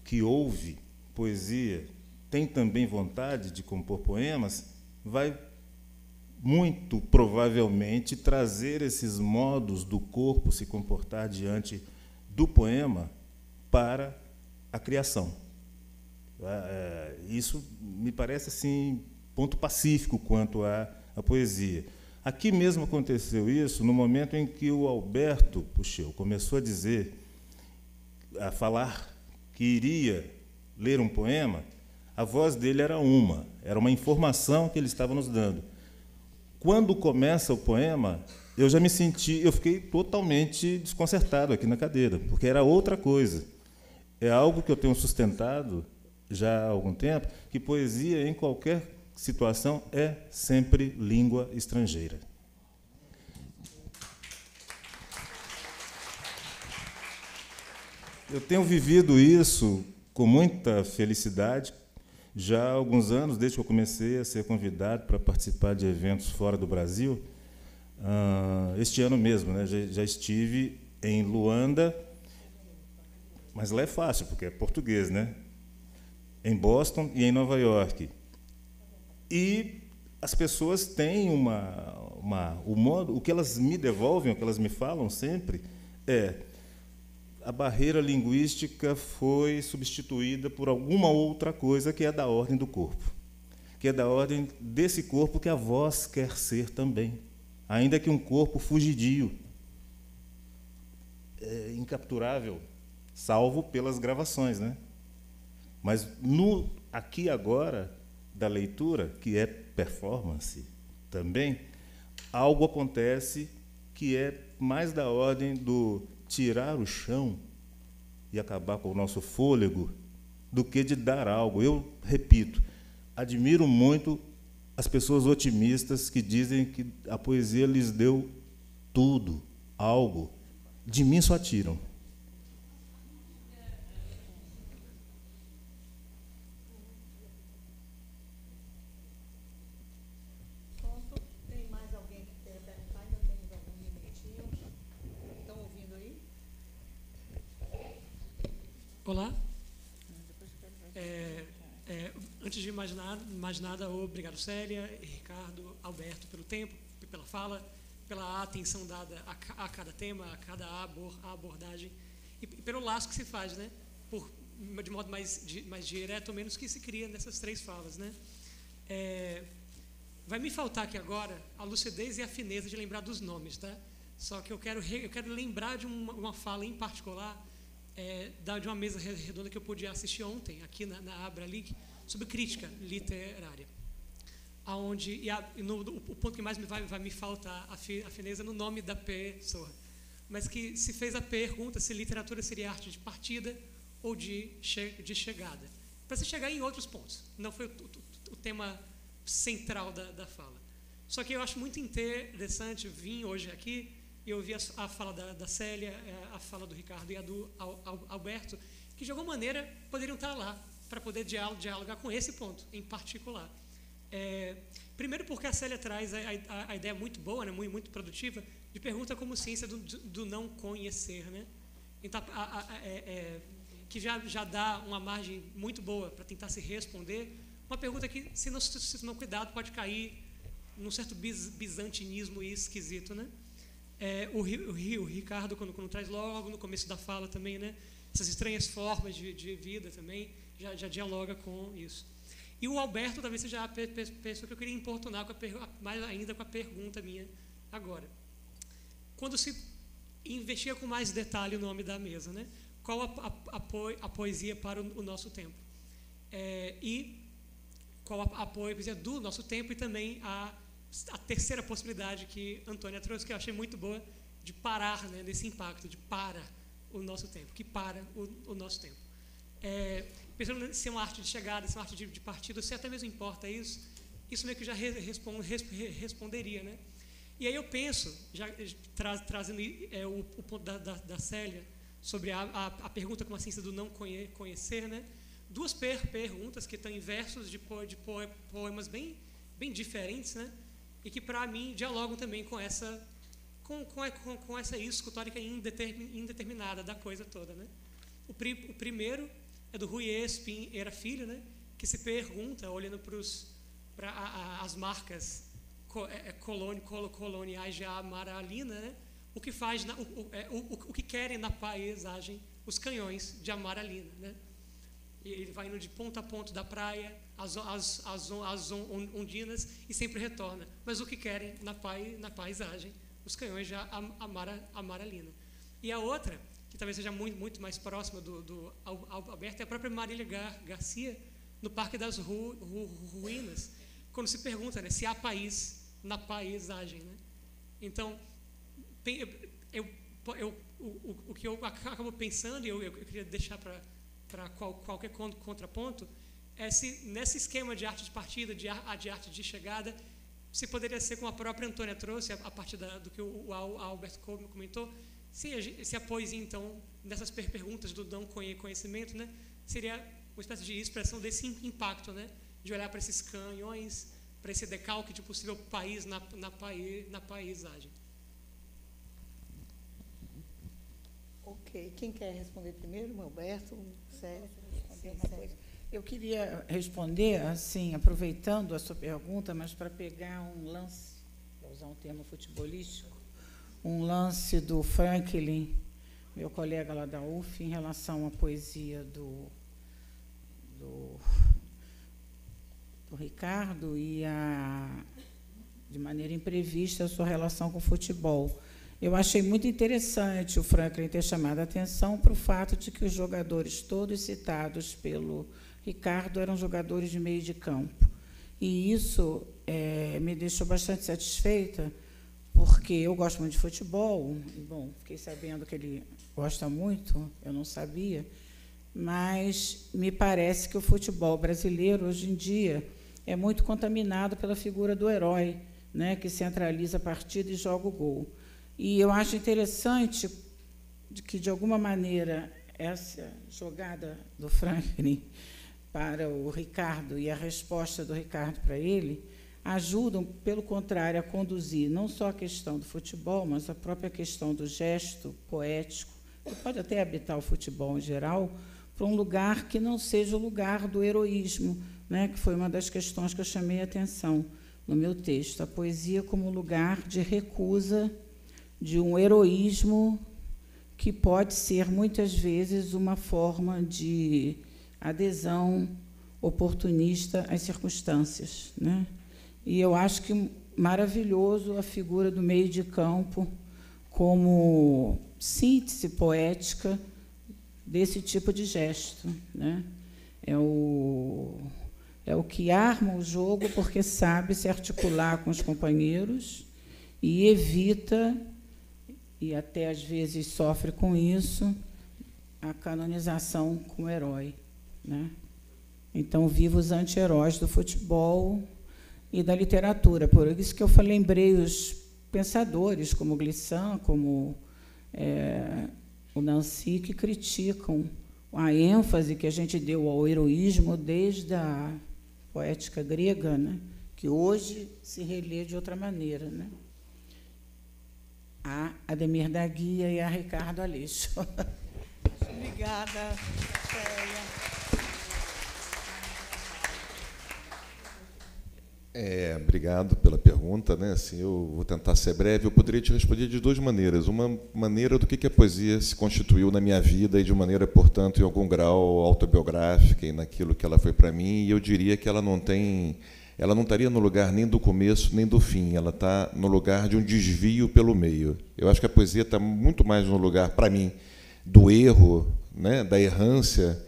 que ouve poesia, tem também vontade de compor poemas, vai muito provavelmente, trazer esses modos do corpo se comportar diante do poema para a criação. Isso me parece assim, ponto pacífico quanto à poesia. Aqui mesmo aconteceu isso no momento em que o Alberto Puxeu começou a falar que iria ler um poema. A voz dele era uma informação que ele estava nos dando. Quando começa o poema, eu fiquei totalmente desconcertado aqui na cadeira, porque era outra coisa. É algo que eu tenho sustentado já há algum tempo, que poesia, em qualquer situação, é sempre língua estrangeira. Eu tenho vivido isso com muita felicidade já há alguns anos, desde que eu comecei a ser convidado para participar de eventos fora do Brasil. Este ano mesmo, né, já estive em Luanda, mas lá é fácil, porque é português, né? Em Boston e em Nova York. E as pessoas têm o que elas me devolvem, o que elas me falam sempre, a barreira linguística foi substituída por alguma outra coisa que é da ordem do corpo, que é da ordem desse corpo que a voz quer ser também, ainda que um corpo fugidio, incapturável, salvo pelas gravações, né? Mas no aqui agora da leitura, que é performance também, algo acontece que é mais da ordem do tirar o chão e acabar com o nosso fôlego do que de dar algo. Eu repito, admiro muito as pessoas otimistas que dizem que a poesia lhes deu tudo, algo. De mim só tiram. Tem mais alguém que quer perguntar? Ainda temos algum minutinho. Estão ouvindo aí? Olá. Antes de mais nada, obrigado, Célia, Ricardo, Alberto, pelo tempo, pela fala, pela atenção dada a cada tema, a cada abordagem, e pelo laço que se faz, né? De modo mais direto ou menos, que se cria nessas três falas, né? Vai me faltar aqui agora a lucidez e a fineza de lembrar dos nomes, tá? Só que eu quero lembrar de uma fala em particular, de uma mesa redonda que eu pude assistir ontem, aqui na Abralic, sobre crítica literária. O ponto que mais vai me faltar a fineza no nome da pessoa, mas que se fez a pergunta se literatura seria arte de partida ou de chegada, para se chegar em outros pontos. Não foi o tema central da fala. Só que eu acho muito interessante vir hoje aqui e ouvir a fala da Célia, a fala do Ricardo e a do Alberto, que de alguma maneira poderiam estar lá para poder dialogar com esse ponto em particular. Primeiro porque a Célia traz a ideia muito boa, né, muito produtiva, de pergunta como ciência do não conhecer, né? Então, que já dá uma margem muito boa para tentar se responder uma pergunta que, se não cuidado, pode cair num certo bizantinismo esquisito, né? O Ricardo, quando traz logo no começo da fala também, né, essas estranhas formas de vida também, já dialoga com isso. E o Alberto talvez seja a pessoa que eu queria importunar mais ainda com a pergunta minha agora. Quando se investiga com mais detalhe o nome da mesa, né? Qual a poesia para o nosso tempo? E qual a poesia do nosso tempo, e também a terceira possibilidade que Antônia trouxe, que eu achei muito boa, de parar, né, desse impacto, de para o nosso tempo, que para o nosso tempo. Pensando se é uma arte de chegada, se é uma arte de partida, se até mesmo importa isso meio que já responderia, né? E aí eu penso, já trazendo o ponto da Célia, sobre a pergunta como a ciência do não conhecer, né? Duas perguntas que estão em versos de poemas bem diferentes, né? E que, para mim, dialogam também com essa escultórica indeterminada da coisa toda, né? O primeiro é do Rui Espinheira Filho, né? Que se pergunta, olhando para as marcas coloniais de Amaralina, né? O que querem na paisagem os canhões de Amaralina, né? E ele vai indo de ponta a ponta da praia, as ondinas, e sempre retorna. Mas o que querem na paisagem os canhões de Amaralina. E a outra, que talvez seja muito mais próxima do Alberto, é a própria Marília Garcia, no Parque das Ruínas, quando se pergunta, né, se há país na paisagem, né? Então, o que eu acabo pensando, e eu queria deixar para qualquer contraponto, é se nesse esquema de arte de partida, de arte de chegada, se poderia ser, como a própria Antônia trouxe, a partir do que o Alberto comentou, se a poesia, então, nessas perguntas do não conhecimento, né, seria uma espécie de expressão desse impacto, né, de olhar para esses canhões, para esse decalque de possível país na paisagem. Ok. Quem quer responder primeiro? Alberto? Sérgio? Eu queria responder, assim, aproveitando a sua pergunta, mas para pegar um lance, para usar um termo futebolístico, um lance do Franklin, meu colega lá da UF, em relação à poesia do Ricardo e, de maneira imprevista, a sua relação com o futebol. Eu achei muito interessante o Franklin ter chamado a atenção para o fato de que os jogadores todos citados pelo Ricardo eram jogadores de meio de campo. E isso me deixou bastante satisfeita, porque eu gosto muito de futebol, e, bom, fiquei sabendo que ele gosta muito, eu não sabia, mas me parece que o futebol brasileiro, hoje em dia, é muito contaminado pela figura do herói, né, que centraliza a partida e joga o gol. E eu acho interessante que, de alguma maneira, essa jogada do Franklin para o Ricardo e a resposta do Ricardo para ele ajudam, pelo contrário, a conduzir não só a questão do futebol, mas a própria questão do gesto poético, que pode até habitar o futebol em geral, para um lugar que não seja o lugar do heroísmo, né, que foi uma das questões que eu chamei a atenção no meu texto. A poesia como lugar de recusa de um heroísmo que pode ser, muitas vezes, uma forma de adesão oportunista às circunstâncias, né? E eu acho que maravilhoso a figura do meio de campo como síntese poética desse tipo de gesto, né? É o que arma o jogo, porque sabe se articular com os companheiros e evita, e até às vezes sofre com isso, a canonização como herói, né? Então, viva os anti-heróis do futebol e da literatura. Por isso que eu lembrei os pensadores, como Glissant, como o Nancy, que criticam a ênfase que a gente deu ao heroísmo desde a poética grega, né, que hoje se relê de outra maneira, né? A Ademir da Guia e a Ricardo Aleixo. Obrigada, Célia. Obrigado pela pergunta, né? Assim, eu vou tentar ser breve. Eu poderia te responder de duas maneiras. Uma maneira do que a poesia se constituiu na minha vida e de maneira, portanto, em algum grau autobiográfica e naquilo que ela foi para mim. E eu diria que ela não estaria no lugar nem do começo nem do fim. Ela está no lugar de um desvio pelo meio. Eu acho que a poesia está muito mais no lugar, para mim, do erro, né? Da errância,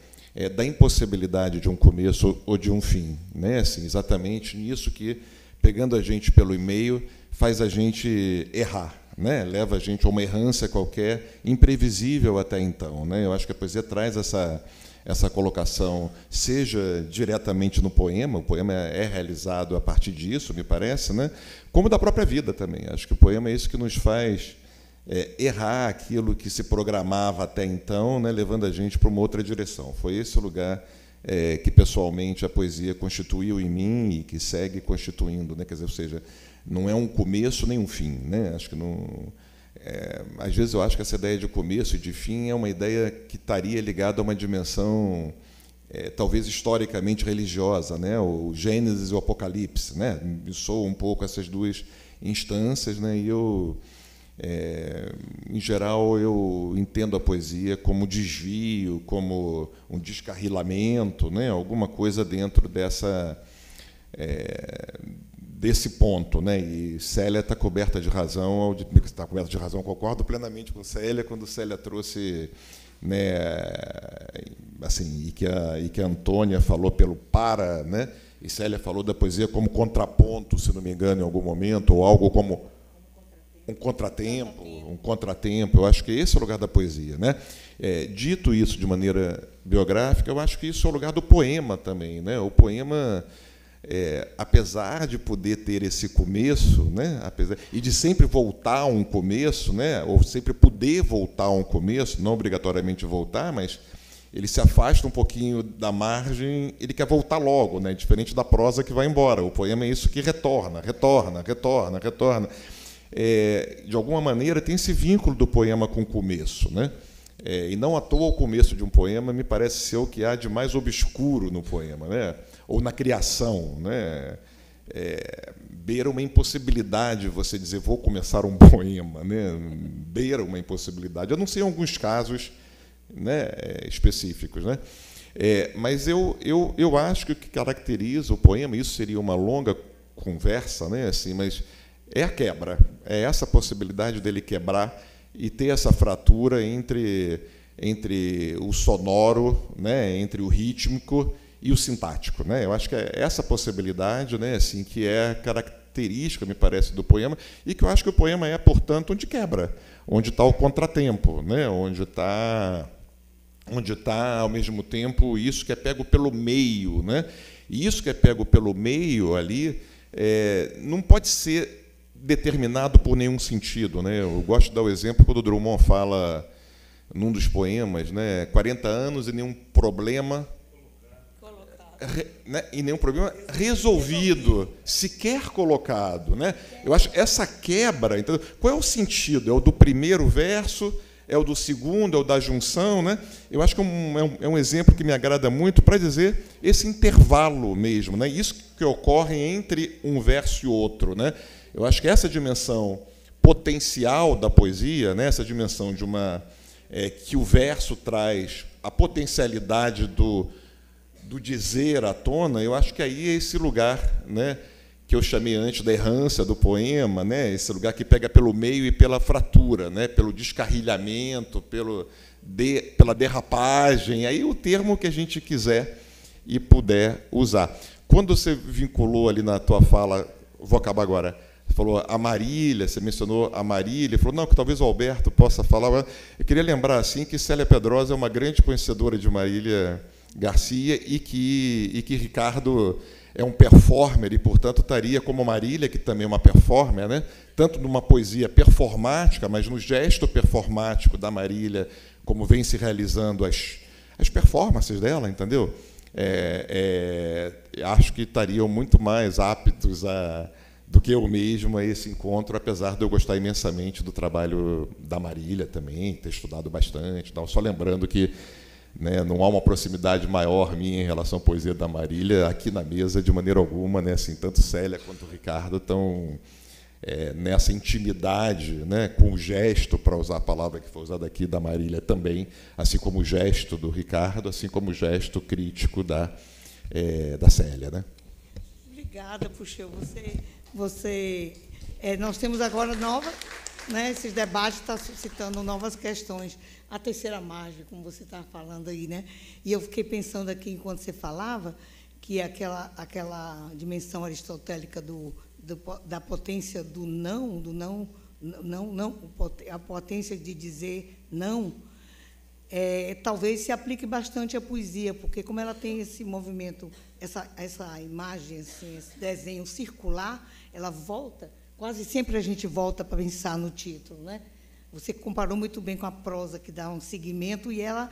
da impossibilidade de um começo ou de um fim, né? Assim, exatamente nisso que, pegando a gente pelo meio, faz a gente errar, né? Leva a gente a uma errância qualquer, imprevisível até então, né? Eu acho que a poesia traz essa colocação, seja diretamente no poema, o poema é realizado a partir disso, me parece, né? Como da própria vida também. Acho que o poema é isso que nos faz errar aquilo que se programava até então, né, levando a gente para uma outra direção. Foi esse o lugar que, pessoalmente, a poesia constituiu em mim e que segue constituindo, né? Quer dizer, ou seja, não é um começo nem um fim, né? Acho que não. Às vezes eu acho que essa ideia de começo e de fim é uma ideia que estaria ligada a uma dimensão talvez historicamente religiosa, né? O Gênesis e o Apocalipse, né? Me soam um pouco essas duas instâncias, né? E eu, em geral, eu entendo a poesia como desvio, como um descarrilamento, né? Alguma coisa dentro desse ponto, né? E Célia está coberta de razão, concordo plenamente com Célia quando Célia trouxe, né, assim, e que a Antônia falou pelo para, né? E Célia falou da poesia como contraponto, se não me engano, em algum momento, ou algo como um contratempo. Eu acho que esse é o lugar da poesia, né? Dito isso de maneira biográfica, eu acho que isso é o lugar do poema também, né? O poema, apesar de poder ter esse começo, né? E de sempre voltar a um começo, né? Ou sempre poder voltar a um começo, não obrigatoriamente voltar, mas ele se afasta um pouquinho da margem, ele quer voltar logo, né? Diferente da prosa que vai embora. O poema é isso que retorna. De alguma maneira, tem esse vínculo do poema com o começo, né? E não à toa o começo de um poema me parece ser o que há de mais obscuro no poema, né? Ou na criação, né? Beira uma impossibilidade você dizer vou começar um poema, né? Beira uma impossibilidade. Eu não sei em alguns casos, né, específicos, né? Mas eu acho que o que caracteriza o poema, isso seria uma longa conversa, né? Assim, mas é a quebra, é essa possibilidade dele quebrar e ter essa fratura entre o sonoro, né, entre o rítmico e o sintático, né? Eu acho que é essa possibilidade, né, assim, que é característica, me parece, do poema, e que eu acho que o poema é, portanto, onde quebra, onde está o contratempo, né, onde está, ao mesmo tempo, isso que é pego pelo meio, né? E isso que é pego pelo meio ali não pode ser determinado por nenhum sentido, né? Eu gosto de dar o exemplo quando o Drummond fala, num dos poemas, né, 40 anos e nenhum problema né, e nenhum problema resolvido, sequer colocado, né? Eu acho essa quebra, então, qual é o sentido? É o do primeiro verso? É o do segundo? É o da junção, né? Eu acho que é um exemplo que me agrada muito para dizer esse intervalo mesmo, né? Isso que ocorre entre um verso e outro, né? Eu acho que essa dimensão potencial da poesia, né? Essa dimensão de que o verso traz a potencialidade do dizer à tona, eu acho que aí é esse lugar, né, que eu chamei antes da errância do poema, né, esse lugar que pega pelo meio e pela fratura, né, pelo descarrilhamento, pela derrapagem, aí o termo que a gente quiser e puder usar. Quando você vinculou ali na tua fala, vou acabar agora, você falou a Marília, você mencionou a Marília, falou, não, que talvez o Alberto possa falar. Eu queria lembrar assim que Célia Pedrosa é uma grande conhecedora de Marília Garcia e que Ricardo é um performer e, portanto, estaria como Marília, que também é uma performer, né? Tanto numa poesia performática, mas no gesto performático da Marília, como vem se realizando as performances dela, entendeu? Acho que estariam muito mais aptos do que eu mesmo a esse encontro, apesar de eu gostar imensamente do trabalho da Marília também, ter estudado bastante. Então, só lembrando que, né, não há uma proximidade maior minha em relação à poesia da Marília aqui na mesa, de maneira alguma, né, assim, tanto Célia quanto o Ricardo estão nessa intimidade, né, com o gesto, para usar a palavra que foi usada aqui, da Marília também, assim como o gesto do Ricardo, assim como o gesto crítico da Célia, né? Obrigada, Puxeu. Nós temos agora né, esses debates estão suscitando novas questões. A terceira margem, como você está falando aí, né? E eu fiquei pensando aqui, enquanto você falava, que aquela dimensão aristotélica da potência do não, a potência de dizer não, talvez se aplique bastante à poesia, porque como ela tem esse movimento, essa imagem, assim, esse desenho circular, ela volta, quase sempre a gente volta para pensar no título, né? Você comparou muito bem com a prosa, que dá um segmento, e ela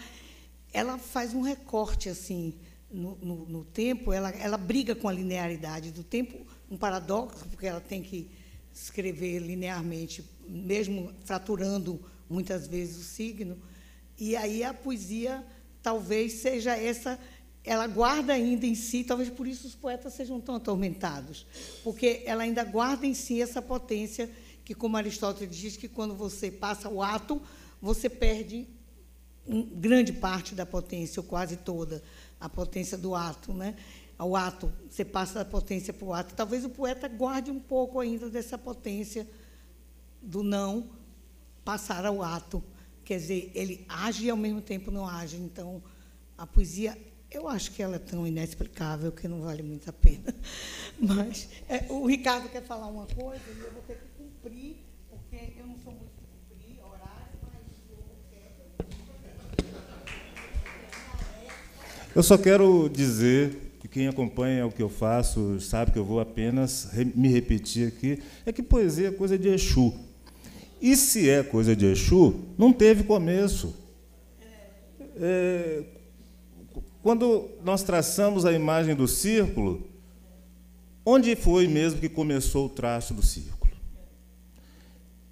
faz um recorte assim no tempo, ela briga com a linearidade do tempo, um paradoxo, porque ela tem que escrever linearmente, mesmo fraturando muitas vezes o signo, e aí a poesia talvez seja ela guarda ainda em si, talvez por isso os poetas sejam tão atormentados, porque ela ainda guarda em si essa potência que, como Aristóteles diz, que quando você passa o ato, você perde grande parte da potência, ou quase toda a potência do ato, né? O ato, você passa da potência para o ato. Talvez o poeta guarde um pouco ainda dessa potência do não passar ao ato. Quer dizer, ele age e, ao mesmo tempo, não age. Então, a poesia, eu acho que ela é tão inexplicável que não vale muito a pena. Mas o Ricardo quer falar uma coisa e eu vou ter que cumprir, porque eu não sou muito de cumprir horário, mas eu quero. Eu só quero dizer, que quem acompanha o que eu faço sabe que eu vou apenas me repetir aqui, é que poesia é coisa de Exu. E se é coisa de Exu, não teve começo. Quando nós traçamos a imagem do círculo, onde foi mesmo que começou o traço do círculo?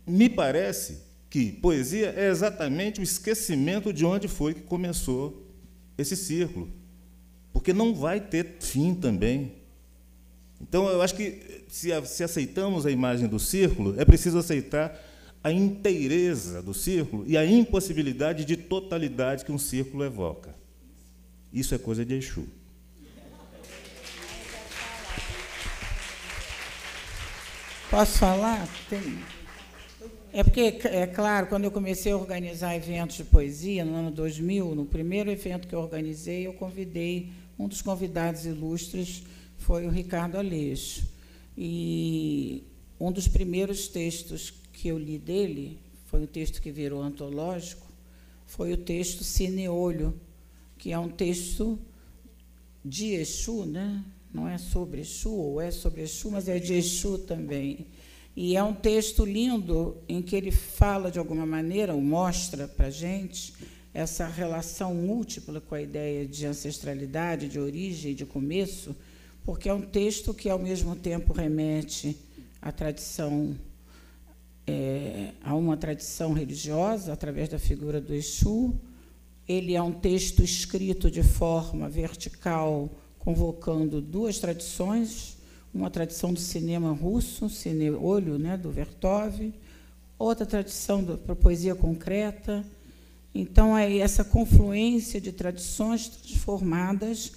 Me parece que poesia é exatamente o esquecimento de onde foi que começou esse círculo, porque não vai ter fim também. Então, eu acho que, se aceitamos a imagem do círculo, é preciso aceitar a inteireza do círculo e a impossibilidade de totalidade que um círculo evoca. Isso é coisa de Exu. Posso falar? É porque, é claro, quando eu comecei a organizar eventos de poesia, no ano 2000, no primeiro evento que eu organizei, eu convidei, um dos convidados ilustres foi o Ricardo Aleixo. E um dos primeiros textos que eu li dele, foi um texto que virou antológico, foi o texto Cineolho, que é um texto de Exu, né? Não é sobre Exu, ou é sobre Exu, mas é de Exu também. E é um texto lindo em que ele fala, de alguma maneira, ou mostra para a gente essa relação múltipla com a ideia de ancestralidade, de origem, de começo, porque é um texto que, ao mesmo tempo, remete à tradição, a uma tradição religiosa, através da figura do Exu. Ele é um texto escrito de forma vertical, convocando duas tradições, uma tradição do cinema russo, Cineolho, né, do Vertov, outra tradição para poesia concreta. Então, é essa confluência de tradições transformadas.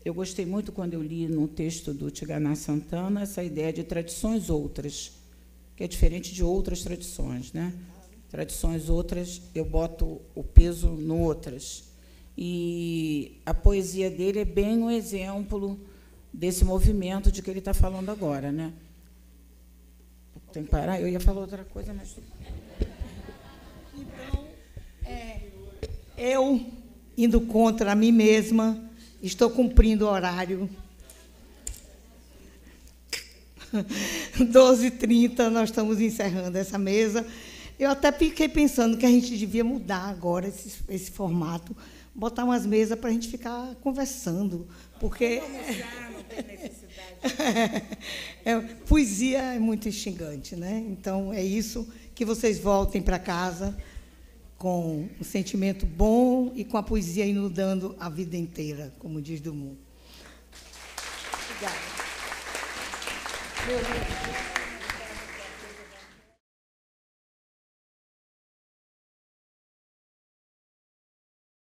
Eu gostei muito, quando eu li no texto do Tigana Santana, essa ideia de tradições outras, que é diferente de outras tradições, né? Tradições outras, eu boto o peso no outras. E a poesia dele é bem um exemplo desse movimento de que ele está falando agora, né? Tem que parar? Eu ia falar outra coisa, mas... Então, eu, indo contra mim mesma, estou cumprindo o horário. 12h30, nós estamos encerrando essa mesa. Eu até fiquei pensando que a gente devia mudar agora esse formato, botar umas mesas para a gente ficar conversando, porque não tem necessidade. Poesia é muito instigante, né? Então, é isso, que vocês voltem para casa com um sentimento bom e com a poesia inundando a vida inteira, como diz Dumont. Obrigada.